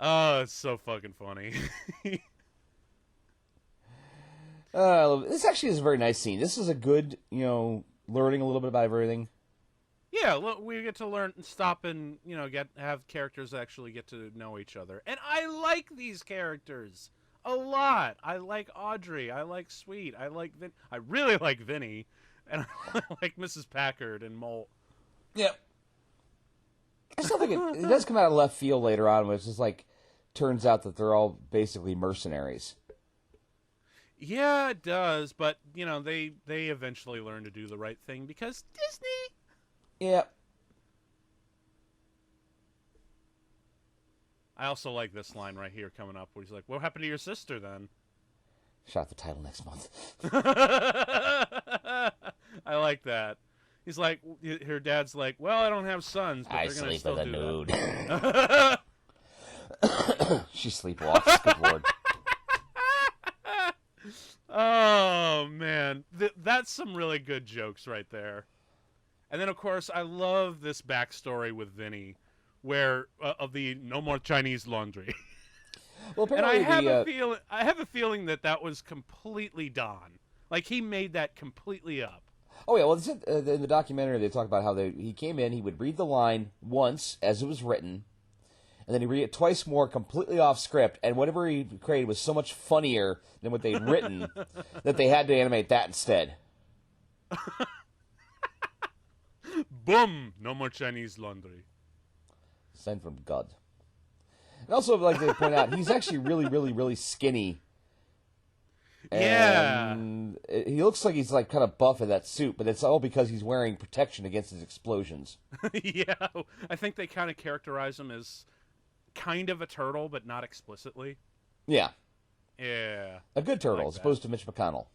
It's so fucking funny. This actually is a very nice scene. This is a good, learning a little bit about everything. Yeah, look, we get to learn, stop, and have characters actually get to know each other, and I like these characters a lot. I like Audrey. I like Sweet. I really like Vinnie, and I like Mrs. Packard and Mole. Yep. I still think it does come out of left field later on, which is like, turns out that they're all basically mercenaries. Yeah, it does, but, you know, they eventually learn to do the right thing because Disney. Yeah. I also like this line right here coming up where he's like, what happened to your sister then? Shot the title next month. I like that. He's like, her dad's like, well, I don't have sons, but I they're going to sleep still with a do nude. that. She sleepwalks. Good lord. Oh, man. That's some really good jokes right there. And then, of course, I love this backstory with Vinnie, where of the no more Chinese laundry. Well, and I apparently have a feeling that was completely Don. Like, he made that completely up. Oh yeah, well, in the documentary they talk about how he came in, he would read the line once as it was written, and then he'd read it twice more, completely off script, and whatever he created was so much funnier than what they'd written that they had to animate that instead. Boom! No more Chinese laundry. Sign from God. And also, I'd like to point out, he's actually really, really, really skinny. And yeah. He looks like he's like kind of buff in that suit, but it's all because he's wearing protection against his explosions. Yeah, I think they kind of characterize him as kind of a turtle, but not explicitly. Yeah. Yeah. A good turtle, like as opposed to Mitch McConnell.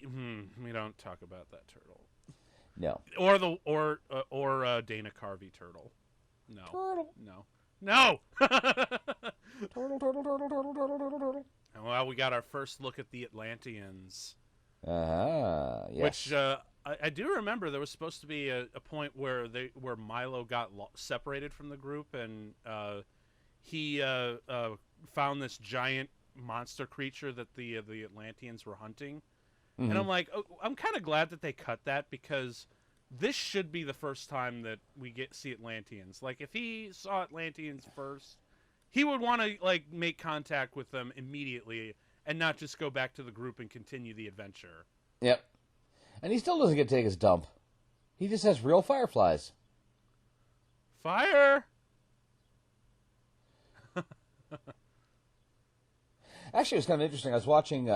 We don't talk about that turtle. No. Or Dana Carvey turtle. No. Turtle. No. Turtle. Well, we got our first look at the Atlanteans. Yes. Which I do remember there was supposed to be a point where Milo got separated from the group, and he found this giant monster creature that the Atlanteans were hunting. Mm-hmm. And I'm like, I'm kind of glad that they cut that, because this should be the first time that we see Atlanteans. Like, if he saw Atlanteans first, he would want to like make contact with them immediately and not just go back to the group and continue the adventure. Yep. And he still doesn't get to take his dump. He just has real fireflies. Fire! Actually, it was kind of interesting. I was watching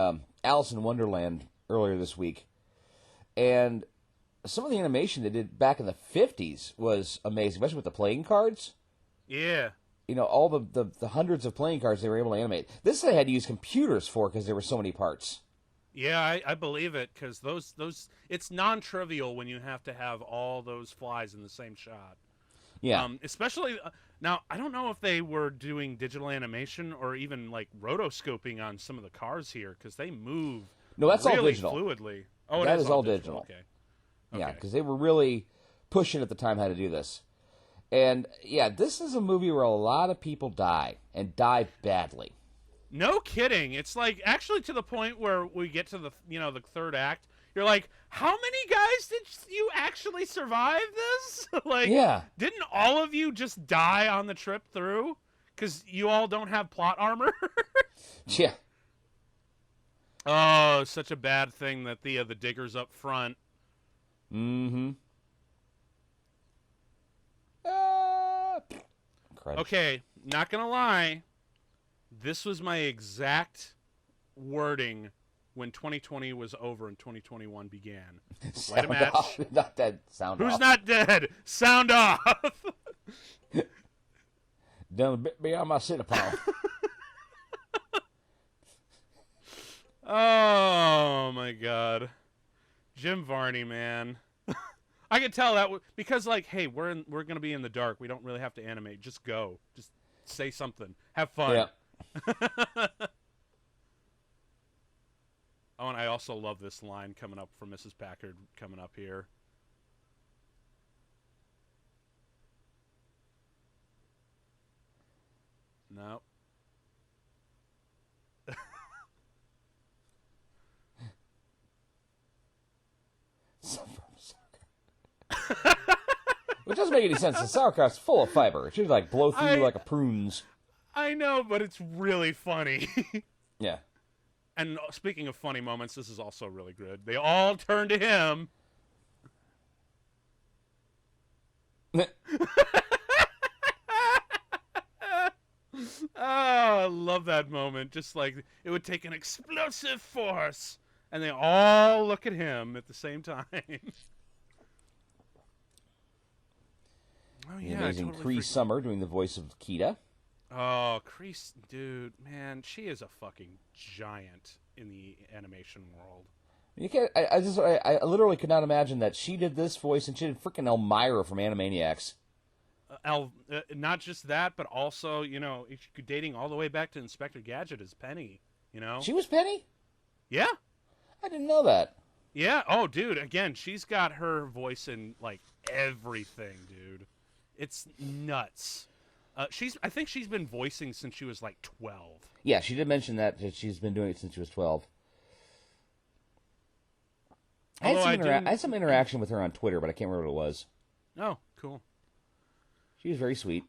Alice in Wonderland earlier this week, and some of the animation they did back in the 50s was amazing, especially with the playing cards. Yeah. You know, all the hundreds of playing cards they were able to animate. This they had to use computers for because there were so many parts. Yeah, I believe it, because those it's non-trivial when you have to have all those flies in the same shot. Yeah. Especially now, I don't know if they were doing digital animation or even like rotoscoping on some of the cars here, because they move. No, that's really all digital. Fluidly. Oh, that is all digital. Okay. Yeah, because they were really pushing at the time how to do this. And yeah, this is a movie where a lot of people die, and die badly. No kidding. It's like actually to the point where we get to the third act. You're like, how many guys did you actually survive this? Like, yeah. Didn't all of you just die on the trip through? Because you all don't have plot armor? Yeah. Oh, such a bad thing that the diggers up front. Mm-hmm. Okay, not gonna lie. This was my exact wording when 2020 was over and 2021 began. Light a match. Off. Not dead. Sound Who's off. not dead? Sound off. Done a bit beyond my sit upon. Oh my God, Jim Varney, man. I could tell that because, like, hey, we're gonna be in the dark. We don't really have to animate. Just go. Just say something. Have fun. Yeah. Oh, and I also love this line coming up from Mrs. Packard coming up here. No. Which doesn't make any sense. The sauerkraut's full of fiber. It should like blow through you like a prunes. I know, but it's really funny. Yeah. And speaking of funny moments, this is also really good. They all turn to him. Oh, I love that moment. Just like it would take an explosive force, and they all look at him at the same time. Oh The yeah, amazing Cree Summer doing the voice of Keita. Oh, Kreese, dude, man, she is a fucking giant in the animation world. You can't. I literally could not imagine that she did this voice and she did freaking Elmira from Animaniacs. Not just that, but also, dating all the way back to Inspector Gadget as Penny, She was Penny? Yeah. I didn't know that. Yeah. Oh, dude, again, she's got her voice in, like, everything, dude. It's nuts. I think she's been voicing since she was, like, 12. Yeah, she did mention that she's been doing it since she was 12. I had some interaction with her on Twitter, but I can't remember what it was. Oh, cool. She was very sweet.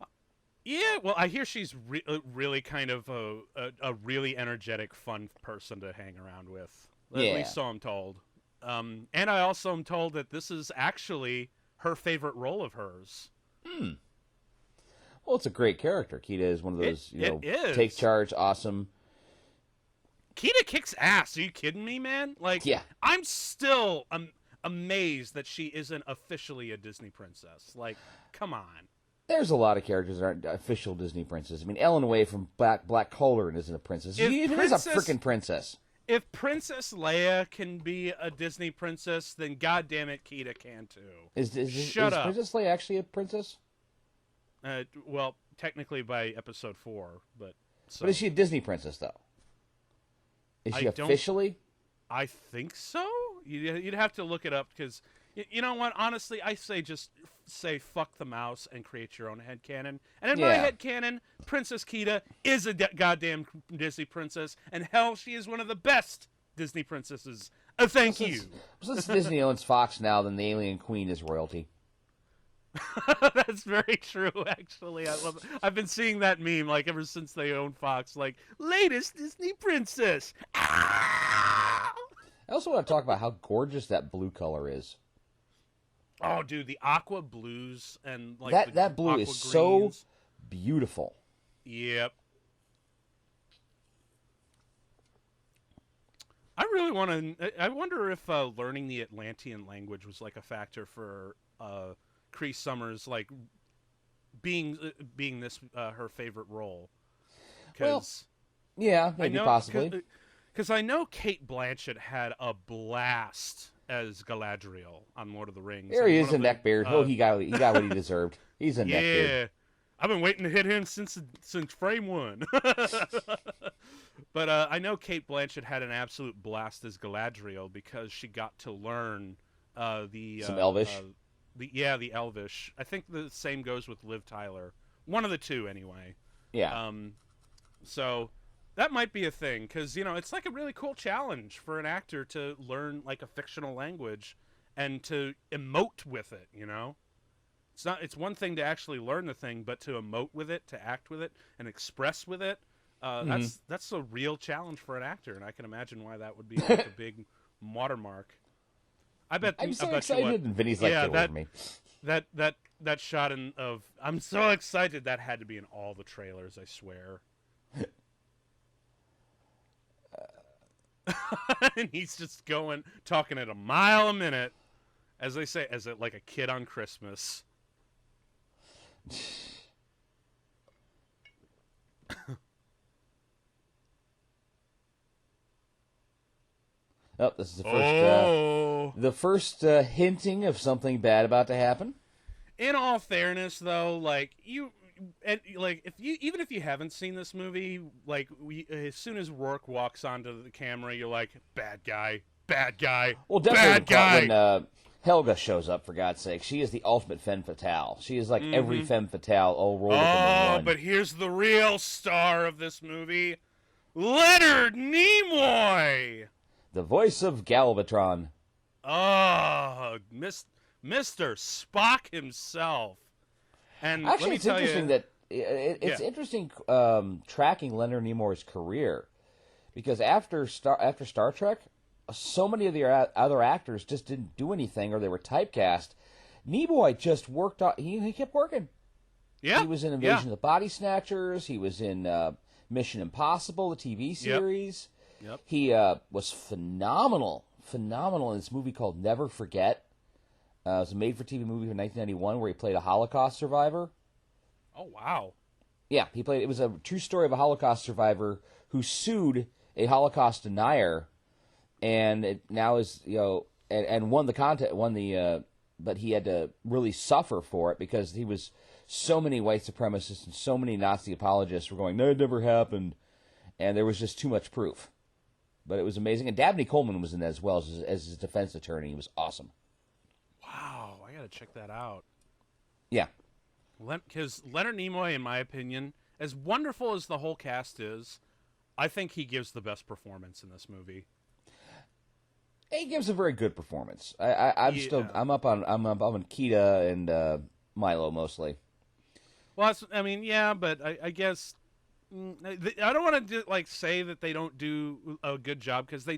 Yeah, well, I hear she's really kind of a really energetic, fun person to hang around with. At least so I'm told. And I also am told that this is actually her favorite role of hers. Well, it's a great character. Keita is one of those, it is. Take charge, awesome. Keita kicks ass. Are you kidding me, man? Like, yeah. I'm still amazed that she isn't officially a Disney princess. Like, come on. There's a lot of characters that aren't official Disney princesses. I mean, Ellen Way from Black Cauldron isn't a princess. She is a freaking princess. If Princess Leia can be a Disney princess, then goddamn it, Keita can too. Is Princess Leia actually a princess? Well, technically by episode 4, but... So. But is she a Disney princess, though? Is she officially? I think so. You'd have to look it up, because... You know what? Honestly, I say just say fuck the mouse and create your own headcanon. And in my headcanon, Princess Keita is a goddamn Disney princess, and hell, she is one of the best Disney princesses. Thank you. Since Disney owns Fox now, then the Alien Queen is royalty. That's very true, actually. I've been seeing that meme like ever since they own Fox. Like, latest Disney princess. Ah! I also want to talk about how gorgeous that blue color is. Oh, dude, the aqua blues and like that blue is greens. So beautiful. Yep. I really want to. I wonder if learning the Atlantean language was like a factor for Cree Summers, like being this her favorite role. Cause yeah, maybe possibly. Because I know Cate Blanchett had a blast as Galadriel on Lord of the Rings. There he is, a neckbeard. He got what he deserved. He's a neckbeard. Yeah, I've been waiting to hit him since frame 1. But I know Cate Blanchett had an absolute blast as Galadriel because she got to learn some Elvish. The Elvish. I think the same goes with Liv Tyler. One of the two, anyway. Yeah. So that might be a thing, because, it's like a really cool challenge for an actor to learn, like, a fictional language and to emote with it, It's one thing to actually learn the thing, but to emote with it, to act with it, and express with it, that's a real challenge for an actor, and I can imagine why that would be like a big watermark. I'm so excited, and Vinny's like, get over me. That shot of I'm so excited, that had to be in all the trailers, I swear. And he's just talking at a mile a minute, as they say, like a kid on Christmas. Oh, this is the first hinting of something bad about to happen. In all fairness, though, even if you haven't seen this movie, as soon as Rourke walks onto the camera, you're like, bad guy. Well, definitely when Helga shows up, for God's sake. She is the ultimate femme fatale. She is like every femme fatale all rolled up in one. But here's the real star of this movie, Leonard Nimoy! The voice of Galvatron. Oh, Mr. Spock himself. And actually, it's interesting that it's interesting tracking Leonard Nimoy's career, because after Star Trek, so many of the other actors just didn't do anything, or they were typecast. Nimoy just worked on. He kept working. Yeah. He was in Invasion of the Body Snatchers. He was in Mission Impossible, the TV series. Yep. He was phenomenal in this movie called Never Forget. It was a made-for-TV movie from 1991 where he played a Holocaust survivor. Oh, wow. Yeah, it was a true story of a Holocaust survivor who sued a Holocaust denier, and it now is, and won the contest, but he had to really suffer for it because he was, so many white supremacists and so many Nazi apologists were going, no, it never happened, and there was just too much proof. But it was amazing, and Dabney Coleman was in that as well as his defense attorney. He was awesome. Wow, I gotta check that out. Yeah. Because Leonard Nimoy, in my opinion, as wonderful as the whole cast is, I think he gives the best performance in this movie. He gives a very good performance. I'm up on Keita and Milo mostly. Well, but I guess I don't want to say that they don't do a good job, because they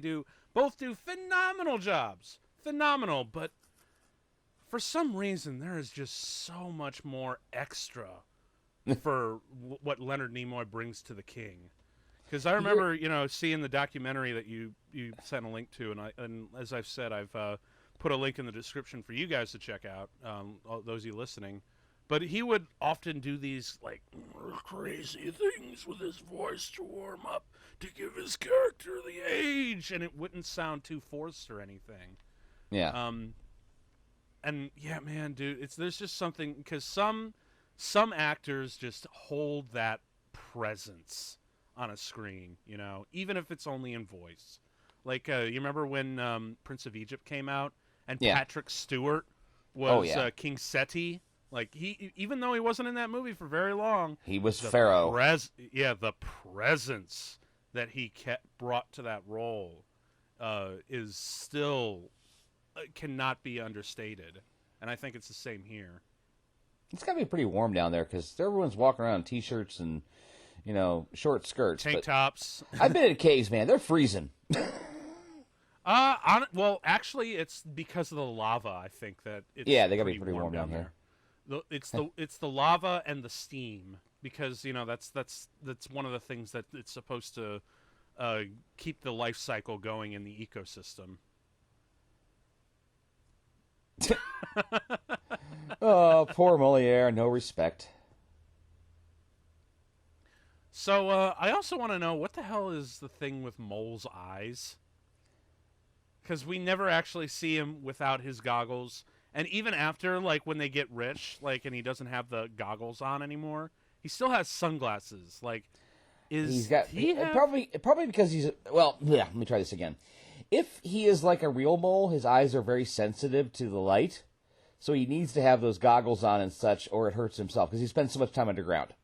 both do phenomenal jobs, but for some reason, there is just so much more extra for what Leonard Nimoy brings to the king. Because I remember, seeing the documentary that you sent a link to, and as I've said, I've put a link in the description for you guys to check out, those of you listening. But he would often do these crazy things with his voice to warm up, to give his character the age, and it wouldn't sound too forced or anything. Yeah. And yeah, man, dude, there's just something, because some actors just hold that presence on a screen, even if it's only in voice. Like, you remember when Prince of Egypt came out, and Patrick Stewart was King Seti? Like, even though he wasn't in that movie for very long, he was Pharaoh. The presence that he brought to that role is still cannot be understated, and I think it's the same here. It's got to be pretty warm down there because everyone's walking around in t-shirts and short skirts, tank tops. I've been in caves, man. They're freezing. Well, actually, it's because of the lava. I think that it's they got to be pretty warm down there. It's the lava and the steam, because that's one of the things that it's supposed to keep the life cycle going in the ecosystem. Oh, poor Moliere, no respect. So, I also want to know, what the hell is the thing with Mole's eyes? Because we never actually see him without his goggles. And even after, when they get rich, and he doesn't have the goggles on anymore, he still has sunglasses. Probably because he's... Well, let me try this again. If he is like a real mole, his eyes are very sensitive to the light, so he needs to have those goggles on and such, or it hurts himself, because he spends so much time underground.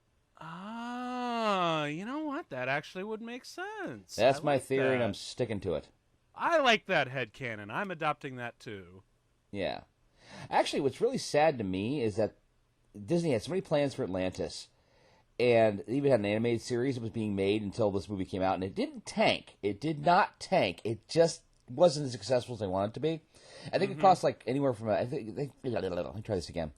Ah, you know what? That actually would make sense. That's my theory, and I'm sticking to it. I like that headcanon. I'm adopting that, too. Yeah. Actually, what's really sad to me is that Disney had so many plans for Atlantis, and they even had an animated series that was being made until this movie came out, and it didn't tank. It did not tank. It just wasn't as successful as they wanted it to be. I think it cost anywhere from let me try this again.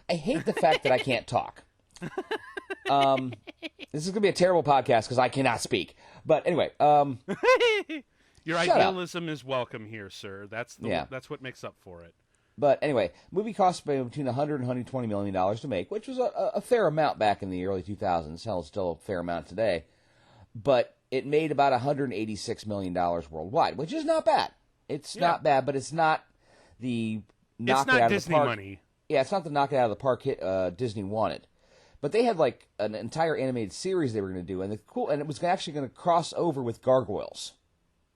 I hate the fact that I can't talk. This is going to be a terrible podcast because I cannot speak. But anyway, your idealism is welcome here, sir. That's what makes up for it. But anyway, movie cost between $100 and $120 million to make, which was a fair amount back in the early 2000s. Hell, it's still a fair amount today. But it made about $186 million worldwide, which is not bad. It's not bad, but it's not the knock it out of the Disney park. Money. Yeah, it's not the knock it out of the park hit Disney wanted. But they had an entire animated series they were going to do, and it was actually going to cross over with Gargoyles.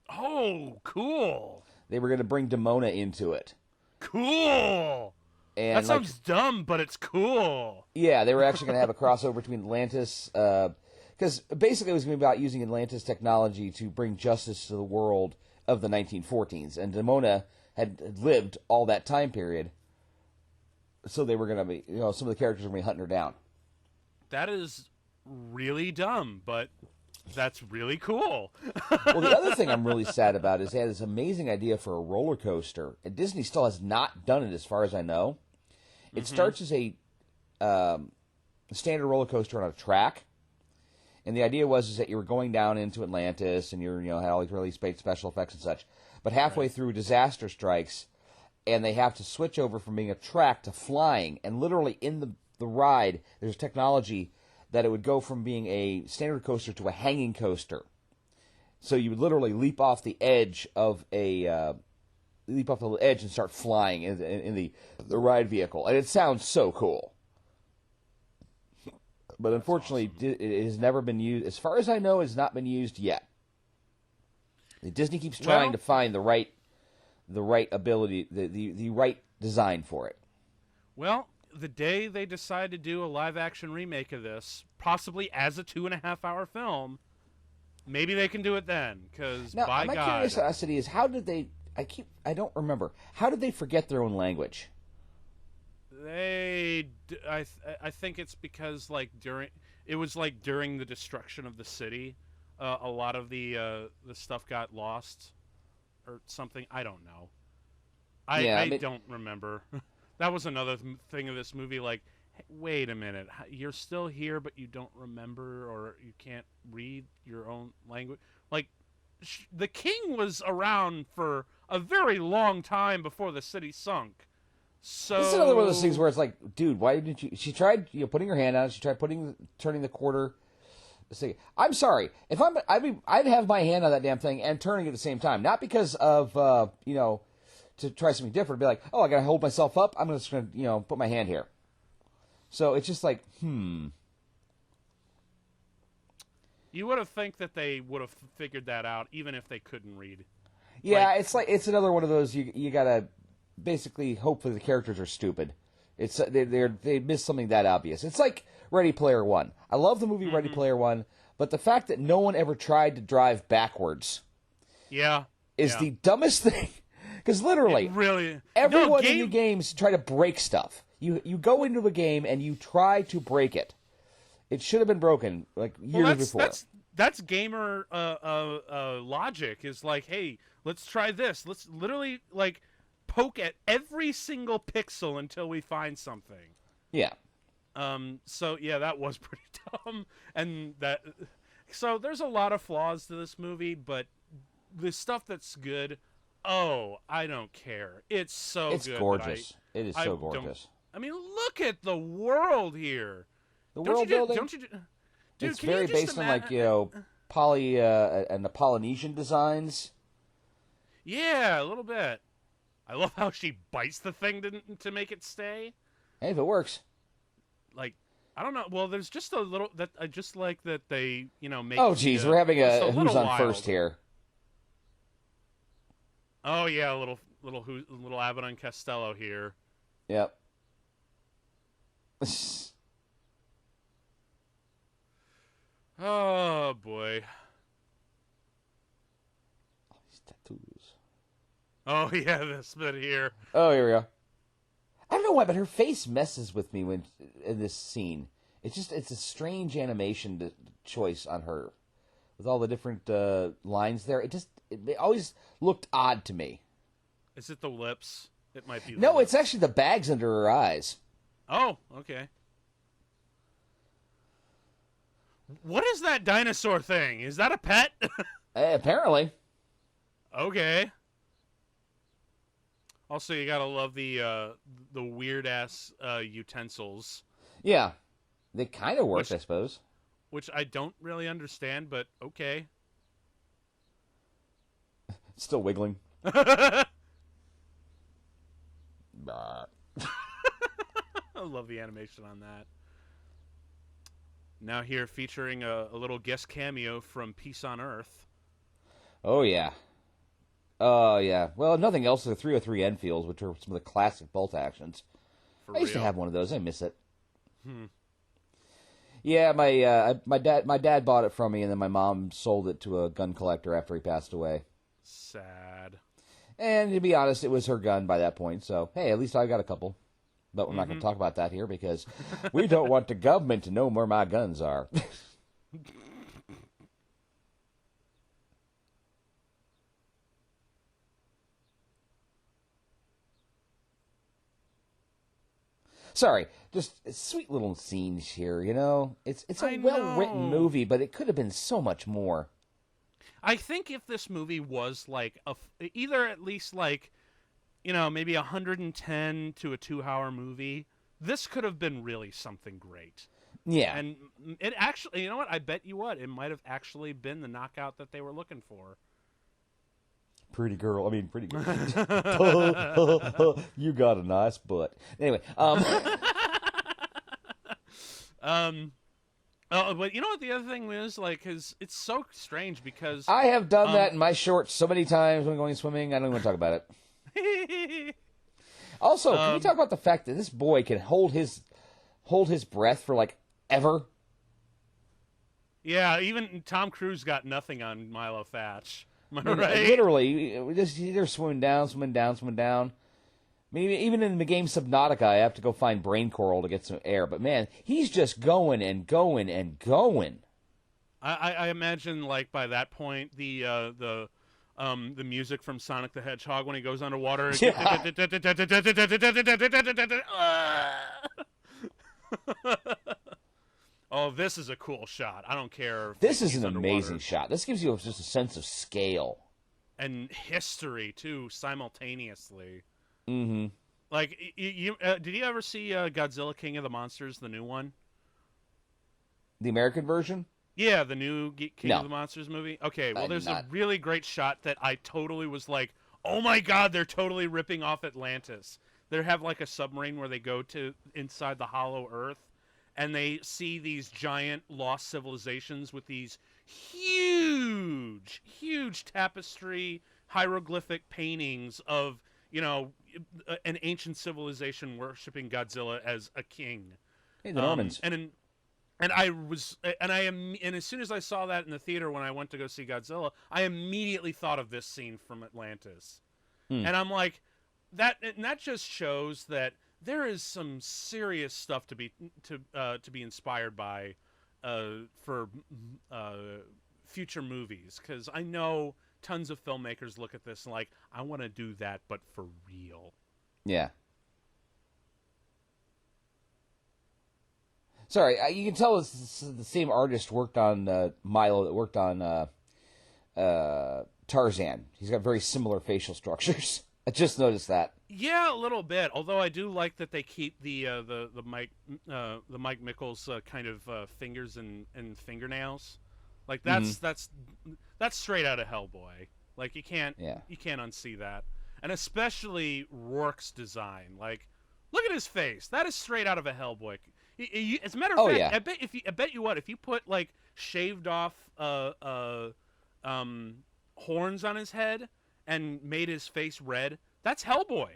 Oh, cool! They were going to bring Demona into it. Cool! And that sounds dumb, but it's cool. Yeah, they were actually going to have a crossover between Atlantis, because basically it was going to be about using Atlantis technology to bring justice to the world of the 1914s, and Demona had lived all that time period, so they were going to be, some of the characters were going to be hunting her down. That is really dumb, but that's really cool. Well, the other thing I'm really sad about is they had this amazing idea for a roller coaster, and Disney still has not done it as far as I know. It starts as a standard roller coaster on a track. And the idea was that you were going down into Atlantis, and you're had all these really great special effects and such. But halfway through, disaster strikes, and they have to switch over from being a track to flying. And literally in the ride, there's technology that it would go from being a standard coaster to a hanging coaster. So you would literally leap off the edge of and start flying in the ride vehicle, and it sounds so cool. But unfortunately, awesome. It has never been used. As far as I know, it's not been used yet. Disney keeps trying to find the right ability, the right design for it. Well, the day they decide to do a live-action remake of this, possibly as a 2.5-hour film, maybe they can do it then. Because by God, my curiosity is, how did they? I don't remember. How did they forget their own language? I think it's because during the destruction of the city, a lot of the stuff got lost or something. I don't know. I don't remember. That was another thing of this movie. Like, hey, wait a minute, you're still here, but you don't remember, or you can't read your own language. Like, the king was around for a very long time before the city sunk. So this is another one of those things where it's like, dude, why didn't you? She tried, putting her hand out. She tried turning the quarter. I'm sorry. If I'd have my hand on that damn thing and turning at the same time, not because of to try something different. Be like, oh, I gotta hold myself up. I'm just gonna put my hand here. So it's just like, You would have think that they would have figured that out, even if they couldn't read. Yeah, it's another one of those you gotta basically hope that the characters are stupid. It's they miss something that obvious. It's like Ready Player One. I love the movie Ready Player One, but the fact that no one ever tried to drive backwards, is the dumbest thing. Because literally, everyone in the games try to break stuff. You go into a game and you try to break it. It should have been broken years before. That's gamer logic. Is like, hey, let's try this. Let's literally poke at every single pixel until we find something. Yeah. So yeah, that was pretty dumb, so there's a lot of flaws to this movie, but the stuff that's good, I don't care. It's good. It's gorgeous. It is so gorgeous. I mean, look at the world here. The world building. Dude, it's very based on and the Polynesian designs. Yeah, a little bit. I love how she bites the thing to make it stay. Hey, if it works. I don't know. Well, there's just a little that I just like that they, make. Oh, geez, we're having a who's on first here. Oh yeah, a little Abbott and Costello here. Yep. Oh boy. All these tattoos. Oh yeah, this bit here. Oh, here we go. I don't know why, but her face messes with me when in this scene. It's a strange animation choice on her, with all the different lines there. It always looked odd to me. Is it the lips? It might be. No, it's actually the bags under her eyes. Oh, okay. What is that dinosaur thing? Is that a pet? Apparently. Okay. Also, you gotta love the weird ass utensils. Yeah, they kind of work, I suppose. Which I don't really understand, but okay. Still wiggling. I love the animation on that. Now here featuring a little guest cameo from Peace on Earth. Oh, yeah. Oh, yeah. Well, if nothing else, the 303 Enfields, which are some of the classic bolt actions. I used to have one of those. I miss it. Yeah, my dad bought it from me, and then my mom sold it to a gun collector after he passed away. Sad. And to be honest, it was her gun by that point, so, hey, at least I got a couple. But we're not going to talk about that here, because we don't want the government to know where my guns are. Sorry, just sweet little scenes here, you know? It's a well-written movie, but it could have been so much more. I think if this movie was like either at least like, you know, maybe 110 to a 2-hour movie, this could have been really something great. Yeah. And it actually, you know what? I bet you what, it might have actually been the knockout that they were looking for. Pretty girl. You got a nice butt. Anyway, but you know what the other thing is, like, cause it's so strange because I have done that in my shorts so many times when going swimming. I don't even want to talk about it. Also, can we talk about the fact that this boy can hold his breath for like ever? Yeah, even Tom Cruise got nothing on Milo Thatch. Right? Literally, they're swimming down. Maybe even in the game Subnautica, I have to go find brain coral to get some air. But man, he's just going and going and going. I imagine, like, by that point, the music from Sonic the Hedgehog when he goes underwater. Yeah. Oh, this is a cool shot. I don't care. This is an amazing shot. This gives you just a sense of scale. And history, too, simultaneously. Mm-hmm. Like, did you ever see Godzilla King of the Monsters, the new one? The American version? Yeah, the new King of the Monsters movie. Okay, well, there's a really great shot that I totally was like, oh my god, they're totally ripping off Atlantis. They have like a submarine where they go to inside the hollow earth, and they see these giant lost civilizations with these huge, huge tapestry hieroglyphic paintings of, you know, an ancient civilization worshiping Godzilla as a king. Hey, the Normans. And as soon as I saw that in the theater when I went to go see Godzilla, I immediately thought of this scene from Atlantis. And I'm like, that just shows that there is some serious stuff to be inspired by for future movies, because I know tons of filmmakers look at this and like, I want to do that, but for real. Yeah. Sorry, you can tell it's the same artist worked on Milo that worked on Tarzan. He's got very similar facial structures. I just noticed that. Yeah, a little bit. Although I do like that they keep the Mike Mickles kind of fingers and fingernails. Like that's straight out of Hellboy. Like you can't unsee that. And especially Rourke's design. Like, look at his face. That is straight out of a Hellboy. As a matter of fact, I bet you what, if you put like shaved off horns on his head and made his face red, that's Hellboy.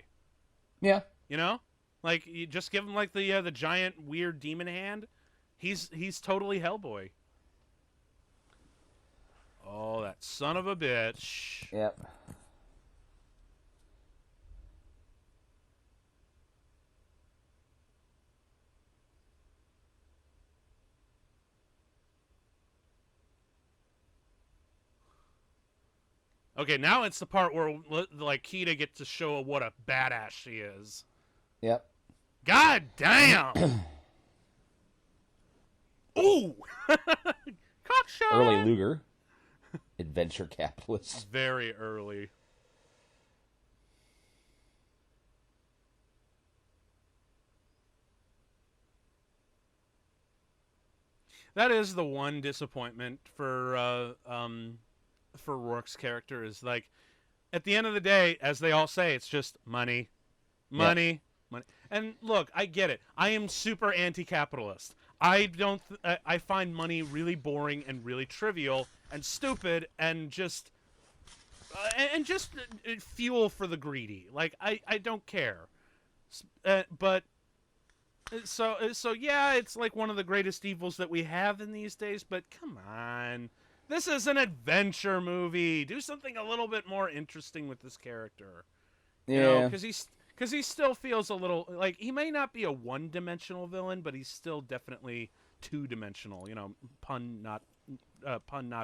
Yeah. You know? Like, you just give him like the giant weird demon hand. He's totally Hellboy. Oh, that son of a bitch. Yep. Okay, now it's the part where, like, Keita gets to show what a badass she is. Yep. God damn! Ooh! Cockshot! Early Luger. Adventure capitalist. Very early. That is the one disappointment for Rourke's character, is like, at the end of the day, as they all say, it's just money. Money. And look, I get it. I am super anti-capitalist. I find money really boring and really trivial and stupid and just fuel for the greedy. Like, I don't care. But so yeah, it's like one of the greatest evils that we have in these days, but come on. This is an adventure movie. Do something a little bit more interesting with this character. Yeah. You know, because he still feels a little like, he may not be a one-dimensional villain, but he's still definitely two-dimensional. You know, pun not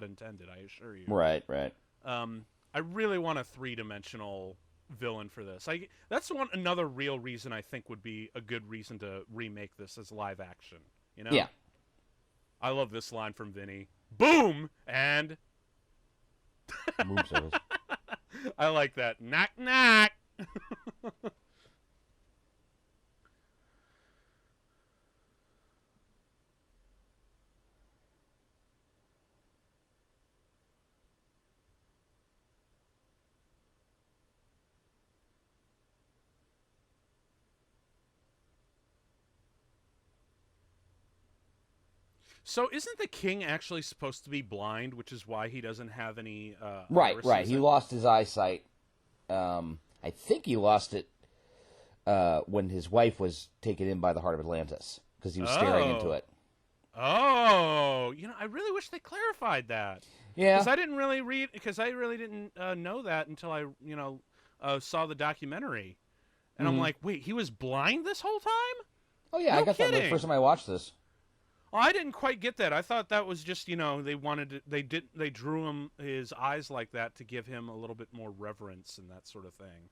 intended, I assure you. Right. I really want a three-dimensional villain for this. That's another real reason I think would be a good reason to remake this as live action. You know? Yeah. I love this line from Vinnie. Boom! And... Room service. I like that. Knock, knock! So isn't the king actually supposed to be blind, which is why he doesn't have any Right. He lost his eyesight. I think he lost it when his wife was taken in by the heart of Atlantis because he was staring into it. Oh, I really wish they clarified that. Yeah. Because I really didn't know that until I, saw the documentary. And I'm like, wait, he was blind this whole time? Oh, yeah, No I got kidding. that the first time I watched this. Well, I didn't quite get that. I thought that was just, they drew him his eyes like that to give him a little bit more reverence and that sort of thing.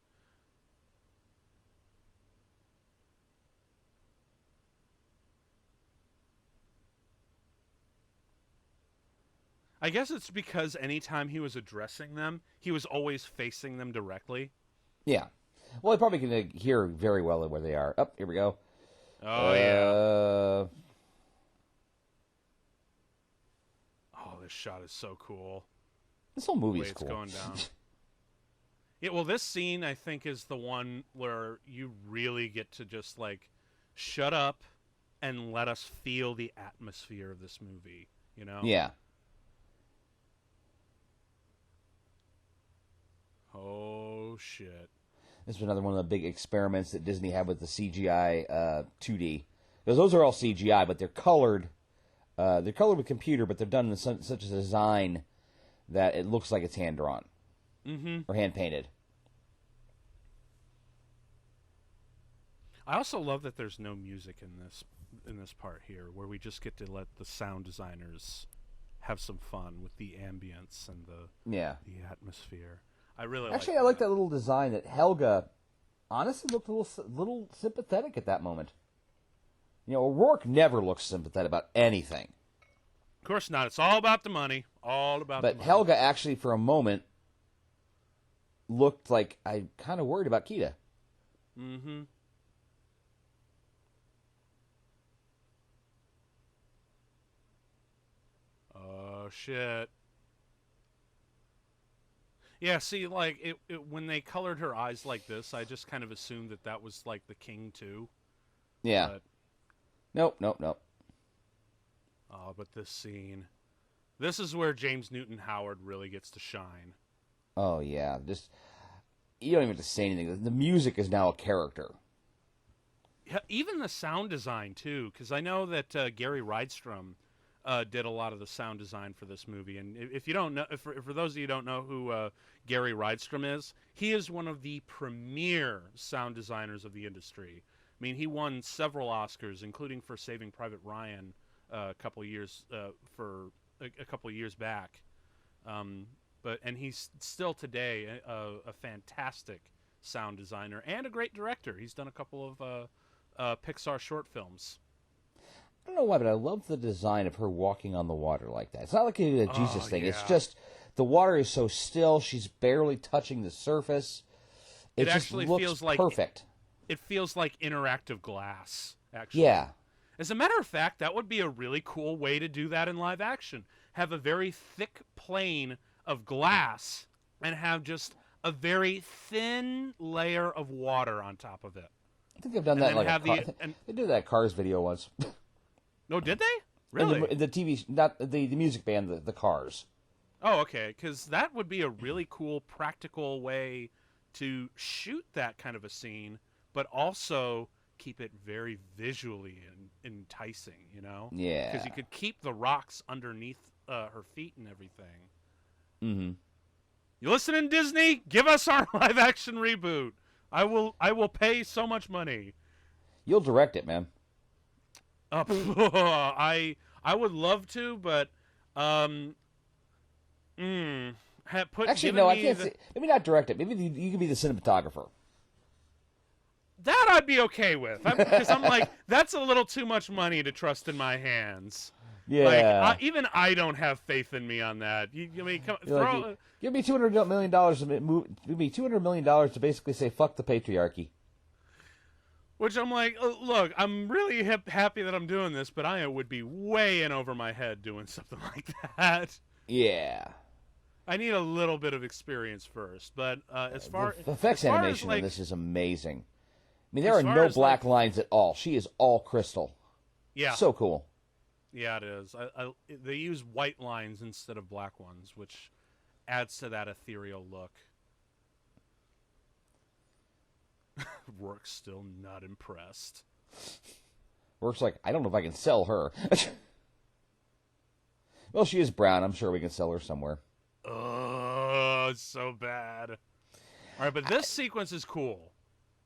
I guess it's because anytime he was addressing them, he was always facing them directly. Yeah. Well, I probably can hear very well where they are. Oh, here we go. Oh, yeah. Oh, this shot is so cool. This whole movie is it's cool. Going down. Yeah, well, this scene, I think, is the one where you really get to just, shut up and let us feel the atmosphere of this movie, Yeah. Oh, shit. This was another one of the big experiments that Disney had with the CGI 2D. Because those are all CGI, but they're colored. They're colored with computer, but they're done in such a design that it looks like it's hand-drawn. Mm-hmm. Or hand-painted. I also love that there's no music in this part here, where we just get to let the sound designers have some fun with the ambience and the atmosphere. I really I like that little design that Helga honestly looked a little sympathetic at that moment. O'Rourke never looks sympathetic about anything. Of course not. It's all about the money. All about the money. But Helga actually, for a moment, looked like I'm kind of worried about Keita. Mm-hmm. Oh, shit. Yeah, see, when they colored her eyes like this, I just kind of assumed that was, the king, too. Yeah. But... Nope. Oh, but this scene. This is where James Newton Howard really gets to shine. Oh, yeah. You don't even have to say anything. The music is now a character. Yeah, even the sound design, too, because I know that Gary Rydstrom did a lot of the sound design for this movie. And if you don't know, for those of you who don't know who Gary Rydstrom is, he is one of the premier sound designers of the industry. I mean, he won several Oscars, including for Saving Private Ryan a couple of years back. And he's still today a fantastic sound designer and a great director. He's done a couple of Pixar short films. I don't know why, but I love the design of her walking on the water like that. It's not like a Jesus thing. Yeah. It's just the water is so still; she's barely touching the surface. It just actually looks feels like perfect. It feels like interactive glass. Actually, yeah. As a matter of fact, that would be a really cool way to do that in live action. Have a very thick plane of glass and have just a very thin layer of water on top of it. I think they've done that in they did that Cars video once. No, did they? Really? The TV, not the music band, the Cars. Oh, okay. Because that would be a really cool, practical way to shoot that kind of a scene, but also keep it very visually enticing, Yeah. Because you could keep the rocks underneath her feet and everything. Mm-hmm. You listening, Disney? Give us our live-action reboot. I will pay so much money. You'll direct it, man. I would love to, but how Actually, no, I can't say. Maybe not direct it. Maybe you can be the cinematographer. That I'd be okay with, because I'm like, that's a little too much money to trust in my hands. Yeah. Like, even I don't have faith in me on that. Give me $200 million. Give me $200 million to basically say fuck the patriarchy. Which I'm like, look, I'm really happy that I'm doing this, but I would be way in over my head doing something like that. Yeah. I need a little bit of experience first, but as far the effects as far animation as, in this is amazing. I mean, there are no black lines at all. She is all crystal. Yeah. So cool. Yeah, it is. They use white lines instead of black ones, which adds to that ethereal look. Rourke's still not impressed. Rourke's like, I don't know if I can sell her. Well, she is brown. I'm sure we can sell her somewhere. Oh, it's so bad. All right, but this sequence is cool.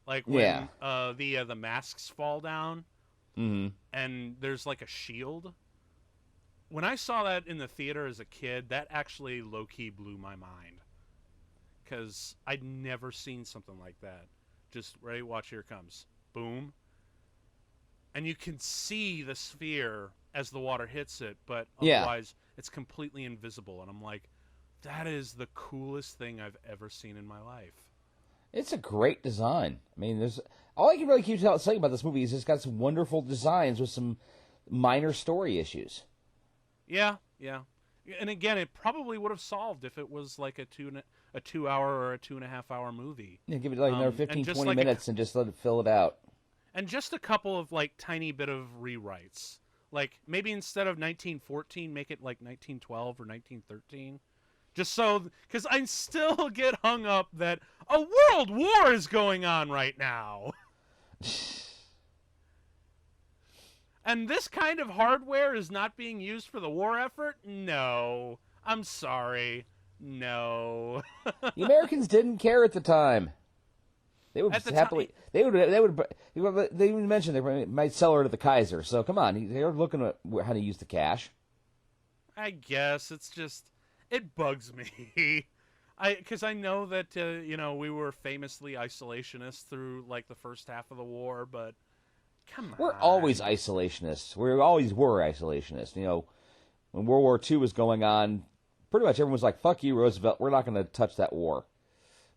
Like when the masks fall down, and there's like a shield. When I saw that in the theater as a kid, that actually low-key blew my mind. Because I'd never seen something like that. Just, ready, watch, here it comes. Boom. And you can see the sphere as the water hits it, but otherwise it's completely invisible. And I'm like, that is the coolest thing I've ever seen in my life. It's a great design. I mean, there's all I can really keep saying about this movie is it's got some wonderful designs with some minor story issues. Yeah. And again, it probably would have solved if it was like a 2 hour or a 2.5 hour movie. Yeah, give it like another 15, 20 minutes and just let it fill it out. And just a couple of like tiny bit of rewrites. Like maybe instead of 1914, make it like 1912 or 1913. Just so, because I still get hung up that a world war is going on right now. And this kind of hardware is not being used for the war effort? No. I'm sorry. No. The Americans didn't care at the time. They would happily. They even mentioned they might sell her to the Kaiser. So come on, they're looking at how to use the cash. I guess it's just it bugs me. Because I know that we were famously isolationists through like the first half of the war, but come on, we're always isolationists. We always were isolationists. You know, when World War II was going on, pretty much everyone was like, "Fuck you, Roosevelt. We're not going to touch that war."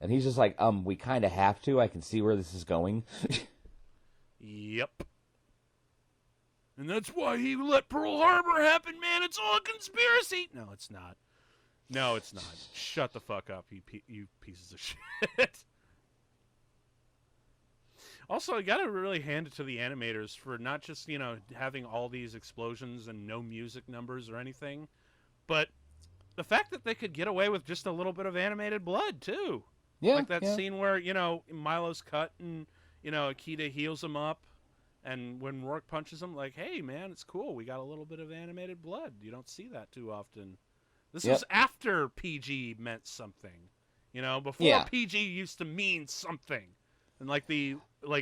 And he's just like, we kind of have to. I can see where this is going. Yep. And that's why he let Pearl Harbor happen, man. It's all a conspiracy. No, it's not. No, it's not. Shut the fuck up, you pieces of shit. Also, I gotta really hand it to the animators for not just, having all these explosions and no music numbers or anything, but the fact that they could get away with just a little bit of animated blood, too. Yeah, like that scene where, Milo's cut and, Keita heals him up. And when Rourke punches him, like, hey, man, it's cool. We got a little bit of animated blood. You don't see that too often. This was after PG meant something. Before PG used to mean something. And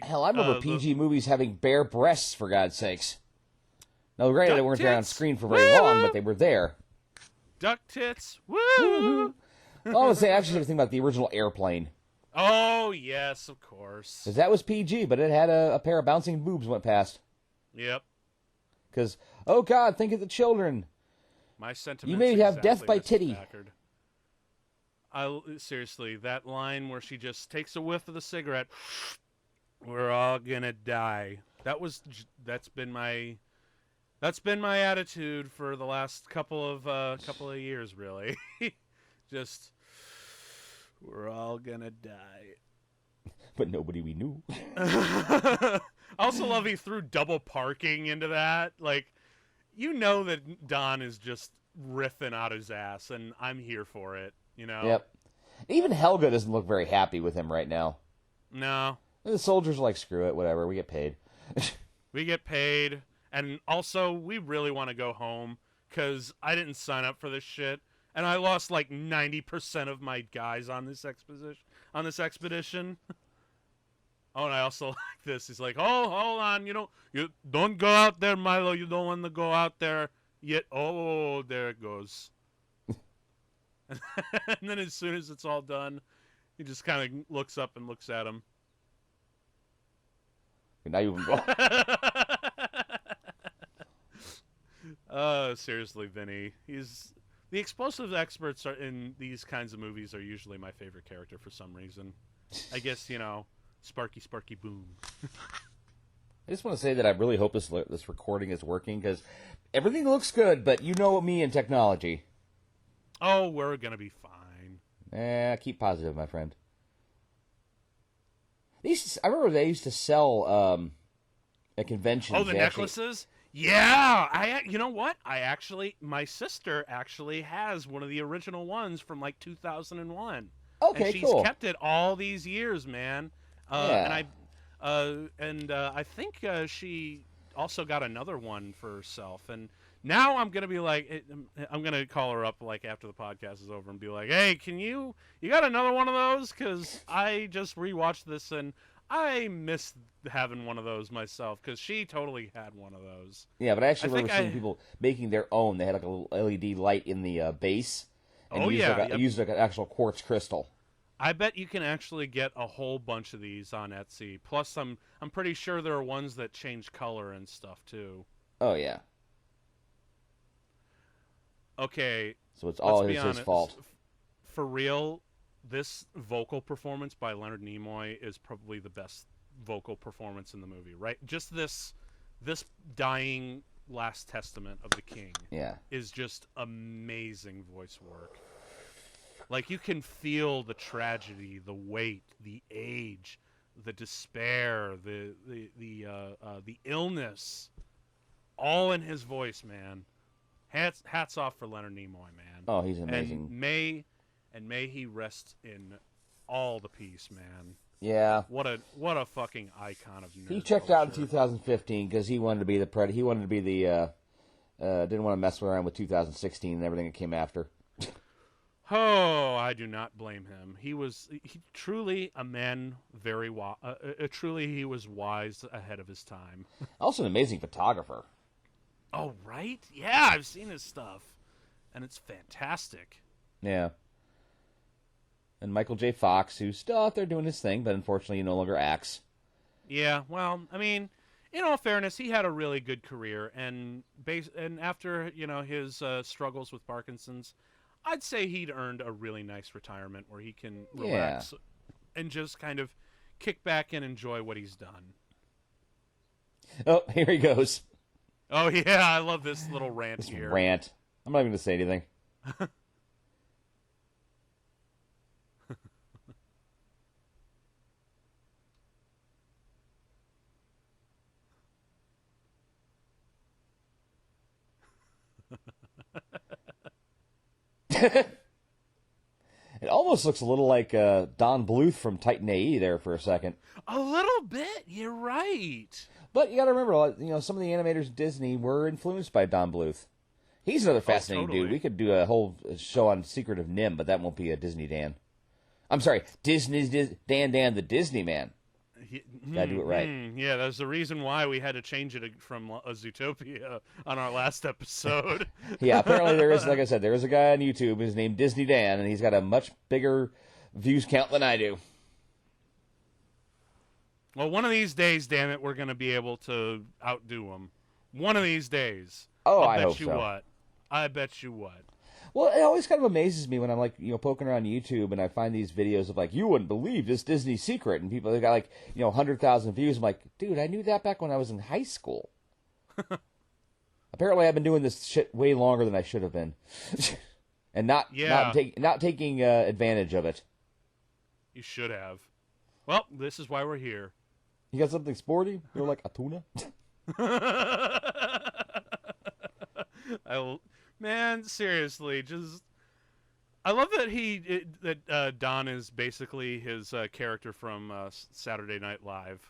hell, I remember PG movies having bare breasts, for God's sakes. Now, granted, they weren't there on screen for very long, but they were there. Duck tits, woo! I was saying, actually, think about the original Airplane. Oh, yes, of course. Because that was PG, but it had a pair of bouncing boobs went past. Yep. Because, oh God, think of the children. My sentiments. You may have death by titty. Seriously, that line where she just takes a whiff of the cigarette. We're all gonna die. That's been my attitude for the last couple of years, really. Just. We're all gonna die. But nobody we knew. I also love he threw double parking into that. Like, that Don is just riffing out his ass, and I'm here for it, Yep. Even Helga doesn't look very happy with him right now. No. The soldiers are like, screw it, whatever, we get paid. We get paid, and also, we really want to go home, because I didn't sign up for this shit. And I lost like 90% of my guys on this expedition. Oh, and I also like this. He's like, "Oh, hold on, you don't go out there, Milo. You don't want to go out there yet." Oh, there it goes. And then as soon as it's all done, he just kind of looks up and looks at him. Now you can go. Seriously, Vinnie. The explosives experts in these kinds of movies are usually my favorite character for some reason. I guess, Sparky Boom. I just want to say that I really hope this recording is working, because everything looks good, but you know me and technology. Oh, we're going to be fine. Keep positive, my friend. I remember they used to sell at conventions. Oh, the necklaces? Yeah. You know what? My sister actually has one of the original ones from like 2001. Okay, and she's cool. Kept it all these years, man. Yeah. And I think she also got another one for herself. And now I'm gonna be like, I'm gonna call her up like after the podcast is over and be like, hey, you got another one of those? Because I just rewatched this and I miss having one of those myself, because she totally had one of those. Yeah, but I actually remember seeing people making their own. They had like a little LED light in the base. And used like an actual quartz crystal. I bet you can actually get a whole bunch of these on Etsy. Plus, I'm pretty sure there are ones that change color and stuff too. Oh yeah. Okay. So it's all his fault. For real, this vocal performance by Leonard Nimoy is probably the best vocal performance in the movie, right? Just this dying last testament of the king is just amazing voice work. Like, you can feel the tragedy, the weight, the age, the despair, the illness, all in his voice, man. Hats off for Leonard Nimoy, man. Oh, he's amazing. And may he rest in all the peace, man. Yeah. What a fucking icon of nerd. He checked out in 2015 because he wanted to be the predator. He wanted to be the didn't want to mess around with 2016 and everything that came after. Oh, I do not blame him. He truly a man truly he was wise ahead of his time. Also an amazing photographer. Oh, right? Yeah, I've seen his stuff. And it's fantastic. Yeah. And Michael J. Fox, who's still out there doing his thing, but unfortunately he no longer acts. Yeah, well, I mean, in all fairness, he had a really good career, and after, his struggles with Parkinson's, I'd say he'd earned a really nice retirement where he can relax and just kind of kick back and enjoy what he's done. Oh, here he goes. Oh, yeah, I love this little rant here. Rant. I'm not even going to say anything. It almost looks a little like Don Bluth from Titan AE there for a second. A little bit, you're right. But you got to remember, some of the animators at Disney were influenced by Don Bluth. He's another fascinating dude. We could do a whole show on Secret of Nim, but that won't be a Disney Dan. I'm sorry, Disney's Dan the Disney Man. Gotta do it right. Yeah, there's the reason why we had to change it from a Zootopia on our last episode. Yeah, apparently there is, like I said, there is a guy on YouTube who's named Disney Dan, and he's got a much bigger views count than I do. Well, one of these days, damn it, we're going to be able to outdo him. One of these days. Oh, I hope bet you so. what. I bet you what. Well, it always kind of amazes me when I'm poking around YouTube and I find these videos of you wouldn't believe this Disney secret, and people, they got 100,000 views. I'm like, dude, I knew that back when I was in high school. Apparently, I've been doing this shit way longer than I should have been, and not taking advantage of it. You should have. Well, this is why we're here. You got something sporty? You're like a tuna? Man, seriously, I love that Don is basically his character from Saturday Night Live.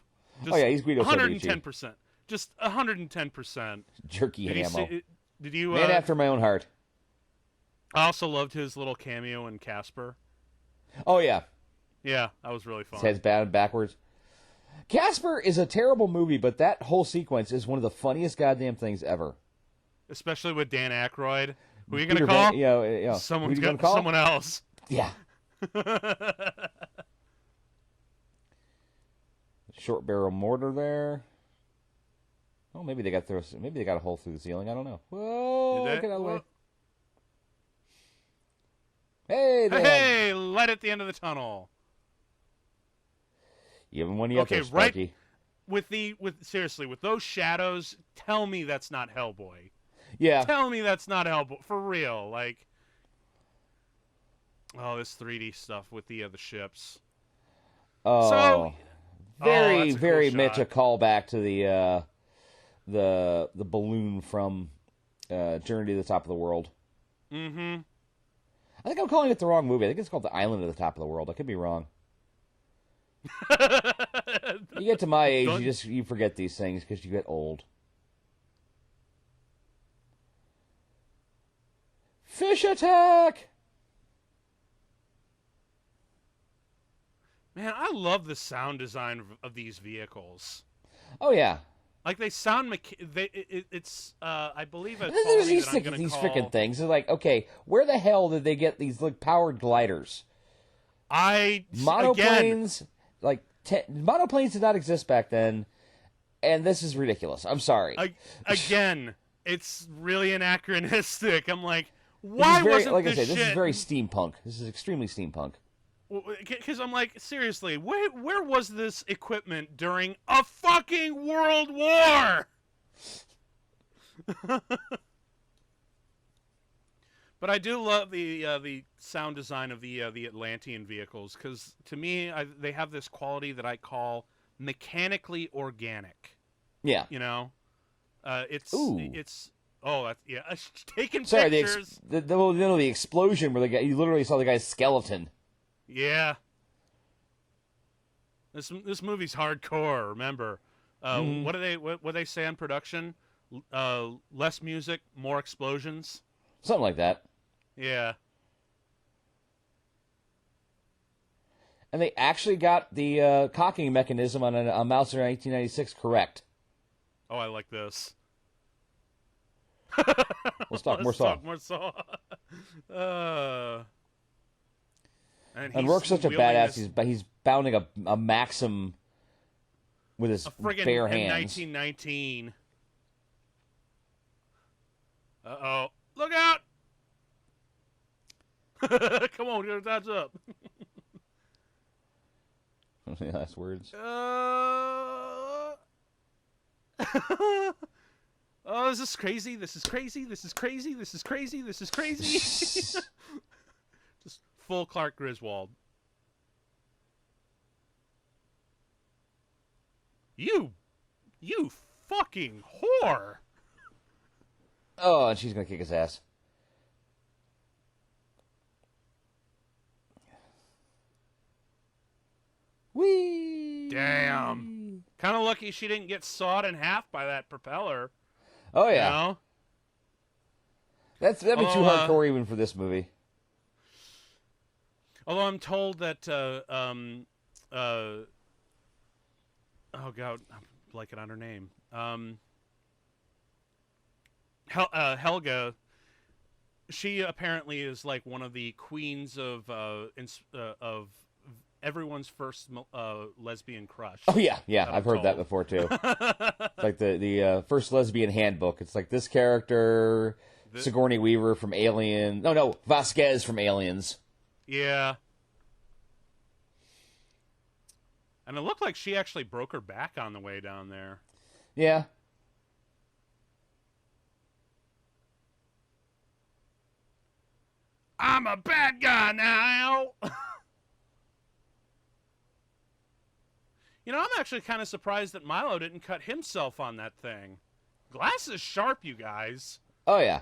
He's Guido 110%. Just 110%. Jerky ammo. Did you? Man after my own heart. I also loved his little cameo in Casper. Oh, yeah. Yeah, that was really fun. His head's bad and backwards. Casper is a terrible movie, but that whole sequence is one of the funniest goddamn things ever. Especially with Dan Aykroyd. Who are you gonna call? Someone's gonna call someone else. Yeah. Short barrel mortar there. Oh, maybe they got a hole through the ceiling. I don't know. Whoa! Get out of the way. Hey, light at the end of the tunnel. You haven't won yet, there, Sparky. Right. Seriously, with those shadows, tell me that's not Hellboy. Yeah. Tell me that's not Hellboy for real. Like, this 3D stuff with the ships. Oh, very cool much a callback to the balloon from Journey to the Top of the World. Mm-hmm. I think I'm calling it the wrong movie. I think it's called The Island at the Top of the World. I could be wrong. You get to my age, you forget these things because you get old. Fish attack! Man, I love the sound design of these vehicles. Oh yeah, like they sound. It's I believe a there's these that I'm these call... freaking things. It's like, okay, where the hell did they get these powered gliders? Monoplanes, monoplanes did not exist back then, and this is ridiculous. I'm sorry. Again, it's really anachronistic. I'm like, why wasn't like this I said, shit... this is very steampunk. This is extremely steampunk. Because I'm like, seriously, where was this equipment during a fucking world war? But I do love the sound design of the Atlantean vehicles, because to me they have this quality that I call mechanically organic. Yeah. You know, it's taking Sorry, pictures. the explosion where you literally saw the guy's skeleton. Yeah. This movie's hardcore. Remember, what do they say on production? Less music, more explosions. Something like that. Yeah. And they actually got the cocking mechanism on a Mauser 1996 correct. Oh, I like this. Let's talk more Saw. More Saw. And Rourke's such a badass. He's bounding a Maxim with his bare hands. 1919. Uh-oh. Look out! Come on, get that's up. Any last words? Oh, this is crazy. This is crazy. This is crazy. This is crazy. This is crazy. Just full Clark Griswold. You fucking whore. Oh, and she's going to kick his ass. Whee! Damn. Kind of lucky she didn't get sawed in half by that propeller. Oh, yeah. You know? That'd be too hardcore even for this movie. Although I'm told that, oh God, I'm blanking on her name. Helga, she apparently is like one of the queens of everyone's first lesbian crush. Oh yeah, I've heard that before too. Like the first lesbian handbook. It's like this character, Sigourney Weaver from Alien. No, Vasquez from Aliens. Yeah. And it looked like she actually broke her back on the way down there. Yeah. I'm a bad guy now. You know, I'm actually kind of surprised that Milo didn't cut himself on that thing. Glass is sharp, you guys. Oh, yeah.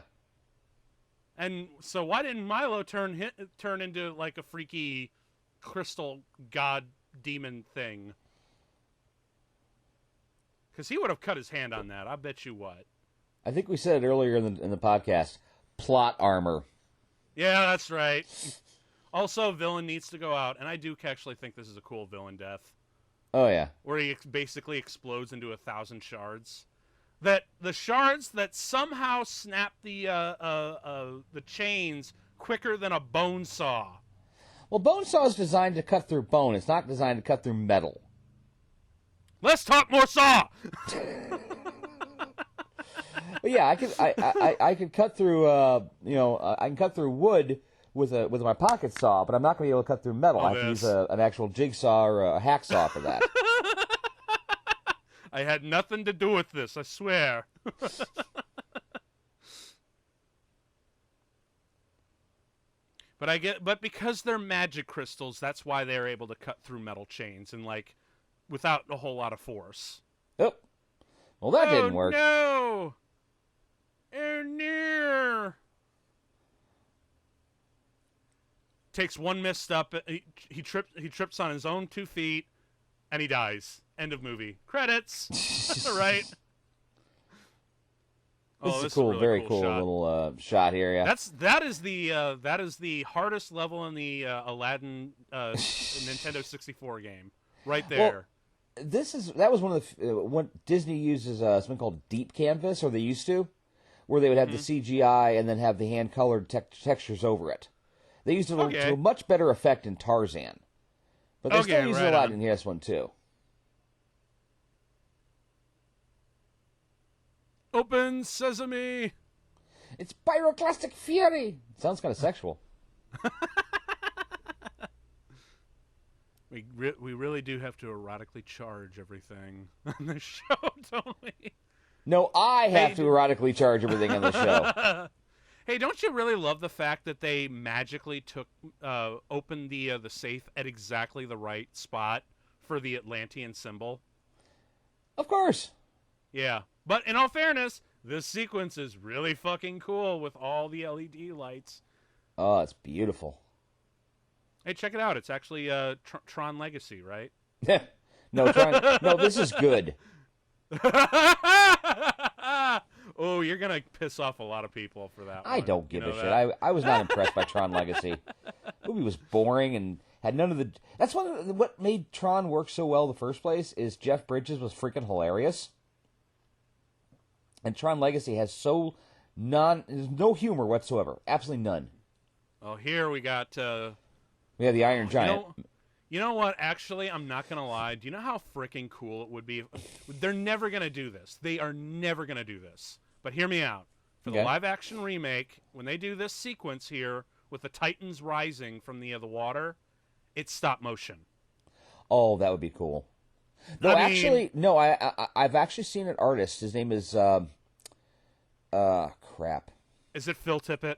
And so why didn't Milo turn into like a freaky crystal god demon thing? Because he would have cut his hand on that. I bet you what. I think we said it earlier in the podcast. Plot armor. Yeah, that's right. Also, villain needs to go out, and I do actually think this is a cool villain death. Oh, yeah. Where he basically explodes into 1,000 shards. that the shards that somehow snap the chains quicker than a bone saw. Well, bone saw is designed to cut through bone. It's not designed to cut through metal. Let's talk more saw. But yeah, I could cut through I can cut through wood with my pocket saw, but I'm not going to be able to cut through metal. I have to use an actual jigsaw or a hacksaw for that. I had nothing to do with this, I swear. But because they're magic crystals, that's why they're able to cut through metal chains and without a whole lot of force. Oh, well that didn't work. No! Oh no! Takes one misstep. He trips on his own 2 feet, and he dies. End of movie. Credits. Right. This is a cool, really very cool shot. Little shot here. Yeah. That is the hardest level in the Aladdin Nintendo 64 game. Right there. Well, that was one of the what Disney uses something called deep canvas, or they used to, where they would have the CGI and then have the hand colored textures over it. They used it to a much better effect in Tarzan, but they still use it a lot in this one too. Open sesame! It's pyroclastic fury! It sounds kind of sexual. We really do have to erotically charge everything on this show, don't we? No, I have to erotically charge everything on the show. Hey, don't you really love the fact that they magically opened the safe at exactly the right spot for the Atlantean symbol? Of course. Yeah. But in all fairness, this sequence is really fucking cool with all the LED lights. Oh, it's beautiful. Hey, check it out. It's actually Tron Legacy, right? No, this is good. Oh, you're going to piss off a lot of people for that one. I don't give a shit. I was not impressed by Tron Legacy. The movie was boring and had none of the... That's what made Tron work so well in the first place, is Jeff Bridges was freaking hilarious. And Tron Legacy has there's no humor whatsoever. Absolutely none. Oh, here we got... we have the Iron Giant. You know what? Actually, I'm not going to lie. Do you know how freaking cool it would be? They're never going to do this. They are never going to do this. But hear me out. For the live-action remake, when they do this sequence here with the Titans rising from the water, it's stop motion. Oh, that would be cool. No, I've actually seen an artist. His name is crap. Is it Phil Tippett?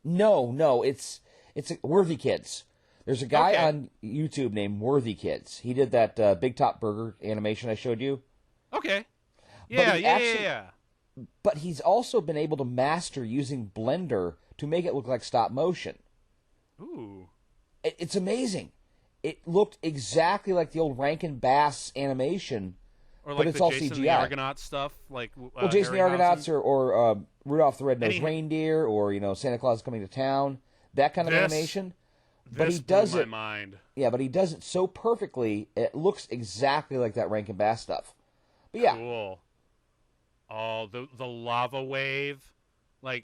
No, it's Worthy Kids. There's a guy on YouTube named Worthy Kids. He did that Big Top Burger animation I showed you. Okay. Yeah. But he's also been able to master using Blender to make it look like stop motion. Ooh. It's amazing. It looked exactly like the old Rankin Bass animation, or but it's all Jason CGI. The Argonaut stuff, Jason the Argonauts, or Rudolph the Red-Nosed Reindeer, or Santa Claus is Coming to Town, that kind of animation. But he does it. Yeah, but he does it so perfectly. It looks exactly like that Rankin Bass stuff. But yeah, cool. Oh, the lava wave, and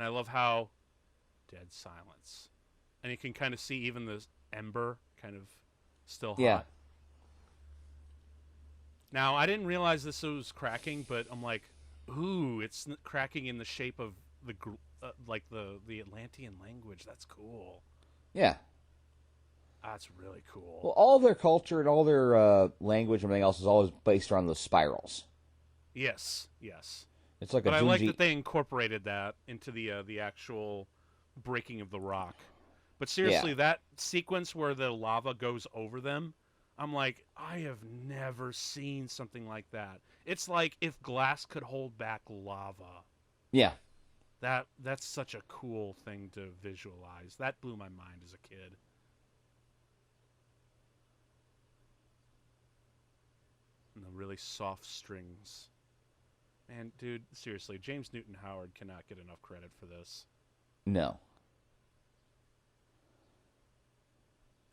I love how dead silence. And you can kind of see even the ember kind of still hot. Yeah. Now, I didn't realize this was cracking, but I'm like, ooh, it's cracking in the shape of the Atlantean language. That's cool. Yeah. That's really cool. Well, all their culture and all their language and everything else is always based around those spirals. Yes. It's like but I like that they incorporated that into the actual breaking of the rock. But seriously, that sequence where the lava goes over them, I'm like, I have never seen something like that. It's like if glass could hold back lava. Yeah. That's such a cool thing to visualize. That blew my mind as a kid. And the really soft strings. Man, dude, seriously, James Newton Howard cannot get enough credit for this. No.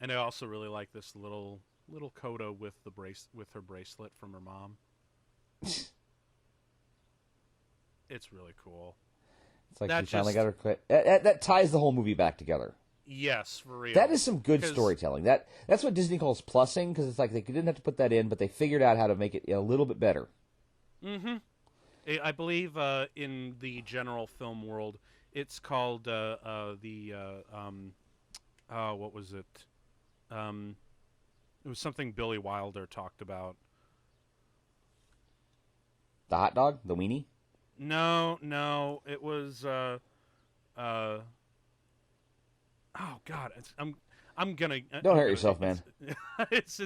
And I also really like this little coda with with her bracelet from her mom. It's really cool. It's like she finally got her quit. That ties the whole movie back together. Yes, for real. That is some good storytelling. That's what Disney calls plussing, because it's like they didn't have to put that in, but they figured out how to make it a little bit better. Mm-hmm. I believe in the general film world, it's called what was it? It was something Billy Wilder talked about. The hot dog? The weenie? No, it was oh God, I'm gonna don't hurt yourself, man. It's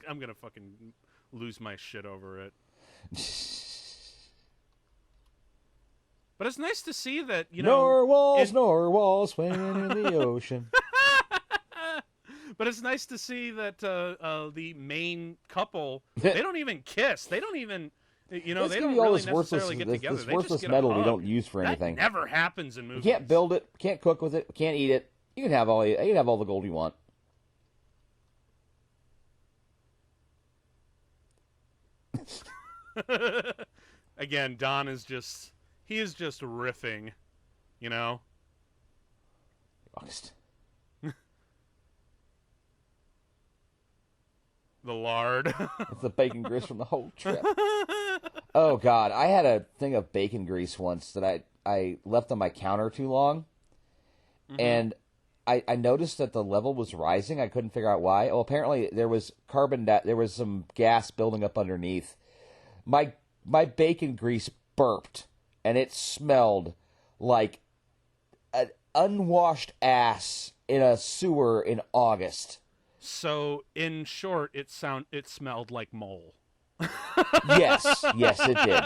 I'm gonna fucking lose my shit over it. But it's nice to see that, you know, Narwhals swimming in the ocean. But it's nice to see that the main couple, they don't even kiss. They don't even, you know, they don't really necessarily get together. This worthless metal we don't use for anything. That never happens in movies. You can't build it, can't cook with it, can't eat it. You can have all the gold you want. Again, Don is just riffing, you know. Honest. The lard. It's the bacon grease from the whole trip. Oh God, I had a thing of bacon grease once that I left on my counter too long, and I noticed that the level was rising. I couldn't figure out why. Oh, apparently there was there was some gas building up underneath. My bacon grease burped, and it smelled like an unwashed ass in a sewer in August. So, in short, it smelled like mole. Yes, it did.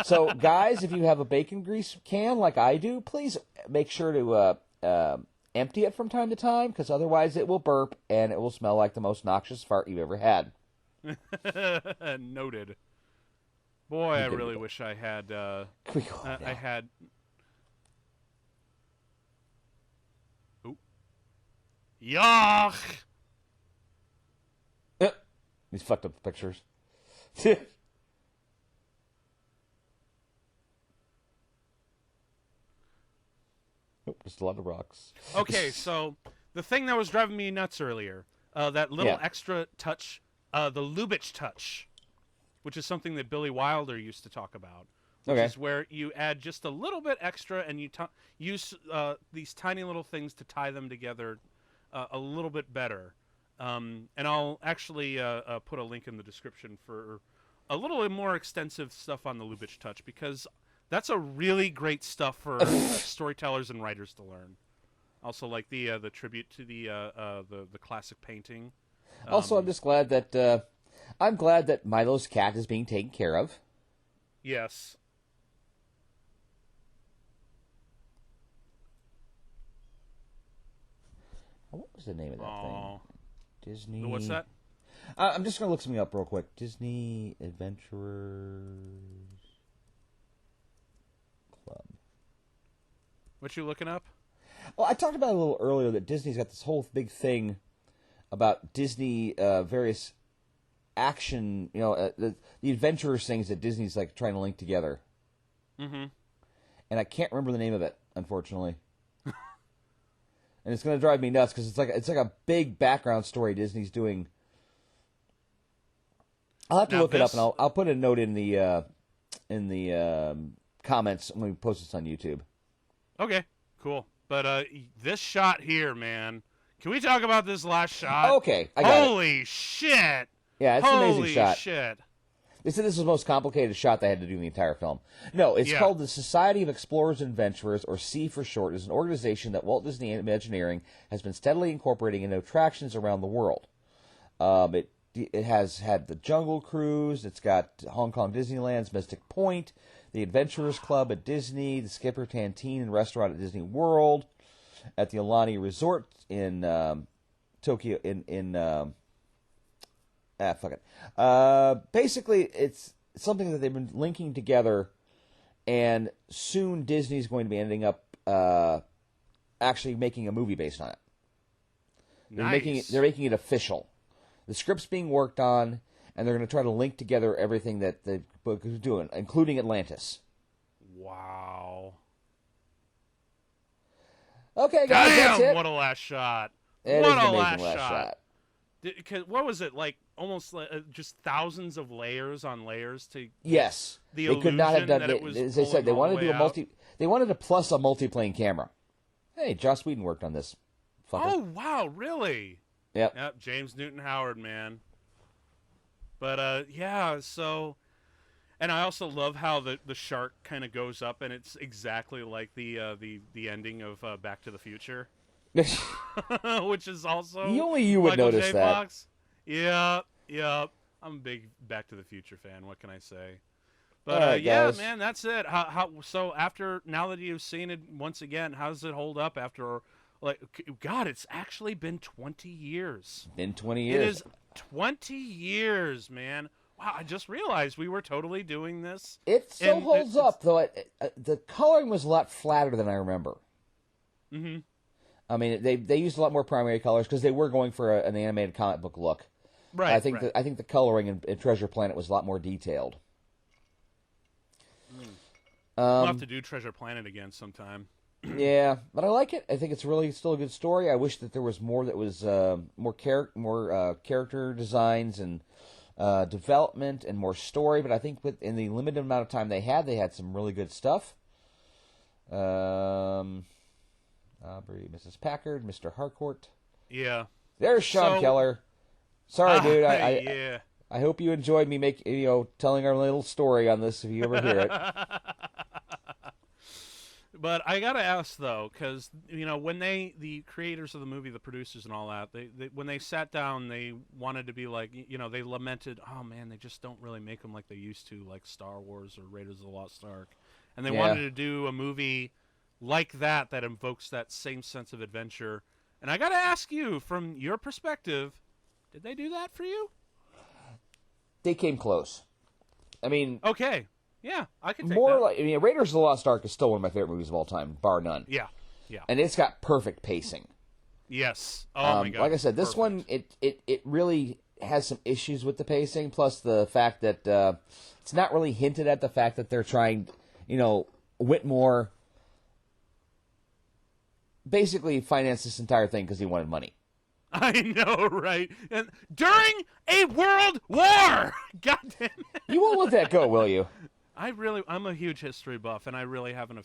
So, guys, if you have a bacon grease can like I do, please make sure to empty it from time to time, because otherwise it will burp and it will smell like the most noxious fart you've ever had. Noted. Boy, I really wish I had. I had. Ooh. Yuck! These fucked up pictures. Just a lot of rocks. Okay, so the thing that was driving me nuts earlier, that little extra touch, the Lubitsch touch, which is something that Billy Wilder used to talk about. Which is where you add just a little bit extra and you use these tiny little things to tie them together a little bit better. And I'll actually put a link in the description for a little bit more extensive stuff on the Lubitsch touch, because that's a really great stuff for storytellers and writers to learn. Also, like the tribute to the classic painting. Also, I'm just glad that Milo's cat is being taken care of. Yes. What was the name of that thing? Disney. What's that? I'm just going to look something up real quick. Disney Adventurers Club. What you looking up? Well, I talked about it a little earlier that Disney's got this whole big thing about Disney various action, the adventurers things that Disney's like trying to link together. Mm-hmm. And I can't remember the name of it, unfortunately. And it's going to drive me nuts because it's like a big background story Disney's doing. I'll have to look it up, and I'll put a note in the comments when we post this on YouTube. Okay, cool. But this shot here, man. Can we talk about this last shot? Okay, I got it. Holy shit! Yeah, it's an amazing shot. Holy shit! They said this was the most complicated shot they had to do in the entire film. No, it's called the Society of Explorers and Adventurers, or C for short. It's an organization that Walt Disney Imagineering has been steadily incorporating into attractions around the world. It has had the Jungle Cruise. It's got Hong Kong Disneyland's Mystic Point, the Adventurers Club at Disney, the Skipper Canteen and Restaurant at Disney World, at the Aulani Resort in Tokyo. Fuck it. Basically, it's something that they've been linking together, and soon Disney's going to be ending up actually making a movie based on it. They're making it official. The script's being worked on, and they're going to try to link together everything that the book is doing, including Atlantis. Wow. Okay, guys, that's it. What a last shot. It what is an a amazing last shot. What was it, like almost just thousands of layers on layers to Yes. the they could not have done that it. it was As they said, they wanted to do they wanted to plus a multiplane camera. Hey, Joss Whedon worked on this. Fucker. Oh, wow, really? Yep, James Newton Howard, man. But yeah, so, and I also love how the shark kind of goes up, and it's exactly like the ending of Back to the Future, which is also only you would Michael notice J. that. Fox. Yeah. I'm a big Back to the Future fan. What can I say? But right, yeah, guys. man, that's it. So now that you've seen it once again, how does it hold up after? Like, God, it's actually been 20 years. Been 20 years. It is 20 years, man. Wow, I just realized we were totally doing this. It still holds up, though. The coloring was a lot flatter than I remember. Mm-hmm. I mean, they used a lot more primary colors because they were going for an animated comic book look. Right. I think the coloring in Treasure Planet was a lot more detailed. We'll have to do Treasure Planet again sometime. Yeah, but I like it. I think it's really still a good story. I wish that there was more that was more character designs and development and more story. But I think in the limited amount of time they had some really good stuff. Aubrey, Mrs. Packard, Mr. Harcourt. Yeah. There's Sean Keller. Sorry, dude. Yeah. I hope you enjoyed me telling our little story on this. If you ever hear it. But I gotta ask though, because when the creators of the movie, the producers and all that, they when they sat down, they wanted to be like, they lamented, oh man, they just don't really make them like they used to, like Star Wars or Raiders of the Lost Ark, and they wanted to do a movie like that invokes that same sense of adventure. And I gotta ask you, from your perspective, did they do that for you? They came close. I mean, okay. Yeah, I can take more that. like Raiders of the Lost Ark is still one of my favorite movies of all time, bar none. Yeah. And it's got perfect pacing. Yes. Oh my God. Like I said, this one it really has some issues with the pacing. Plus the fact that it's not really hinted at the fact that they're trying. Whitmore basically financed this entire thing because he wanted money. I know, right? And during a world war. God damn it. You won't let that go, will you? I'm a huge history buff, and I really have an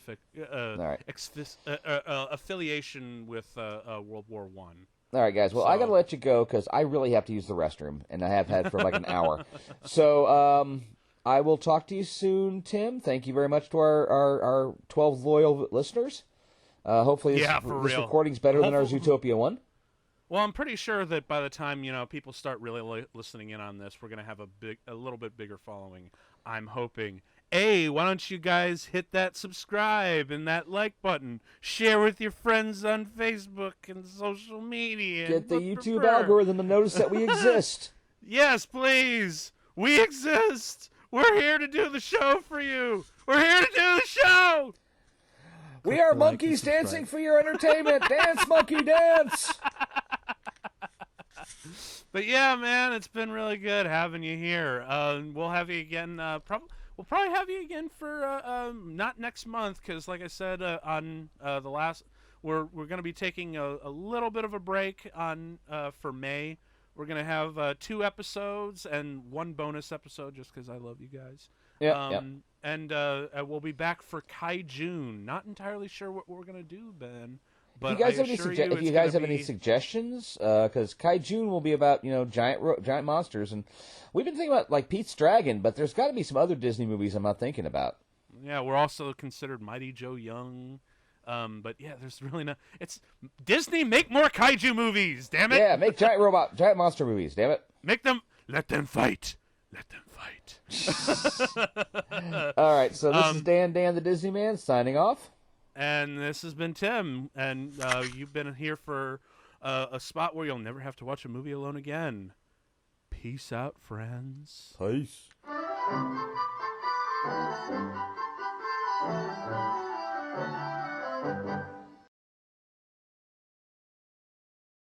affiliation with World War One. All right, guys. Well, I got to let you go because I really have to use the restroom, and I have had for like an hour. So I will talk to you soon, Tim. Thank you very much to our 12 loyal listeners. Hopefully this recording's better than our Zootopia one. Well, I'm pretty sure that by the time people start really listening in on this, we're going to have a little bit bigger following. I'm hoping. Hey, why don't you guys hit that subscribe and that like button? Share with your friends on Facebook and social media. Get the YouTube algorithm to notice that we exist. Yes, please. We exist. We're here to do the show for you. We're here to do the show. We are monkeys dancing for your entertainment. Dance, monkey, dance. But yeah, man, it's been really good having you here. We'll have you again. We'll probably have you again for not next month, because like I said on the last, we're going to be taking a little bit of a break on for May. We're going to have 2 episodes and 1 bonus episode, just because I love you guys. Yeah. And we'll be back for Kaijun. Not entirely sure what we're going to do, Ben. But if you guys have any suggestions, because Kaijun will be about giant monsters, and we've been thinking about like Pete's Dragon, but there's got to be some other Disney movies I'm not thinking about. Yeah, we're also considered Mighty Joe Young, but yeah, there's really no. It's Disney. Make more kaiju movies, damn it! Yeah, make giant monster movies, damn it! Make them. Let them fight. Let them fight. All right, so this is Dan the Disney Man signing off. And this has been Tim, and you've been here for a spot where you'll never have to watch a movie alone again. Peace out, friends. Peace.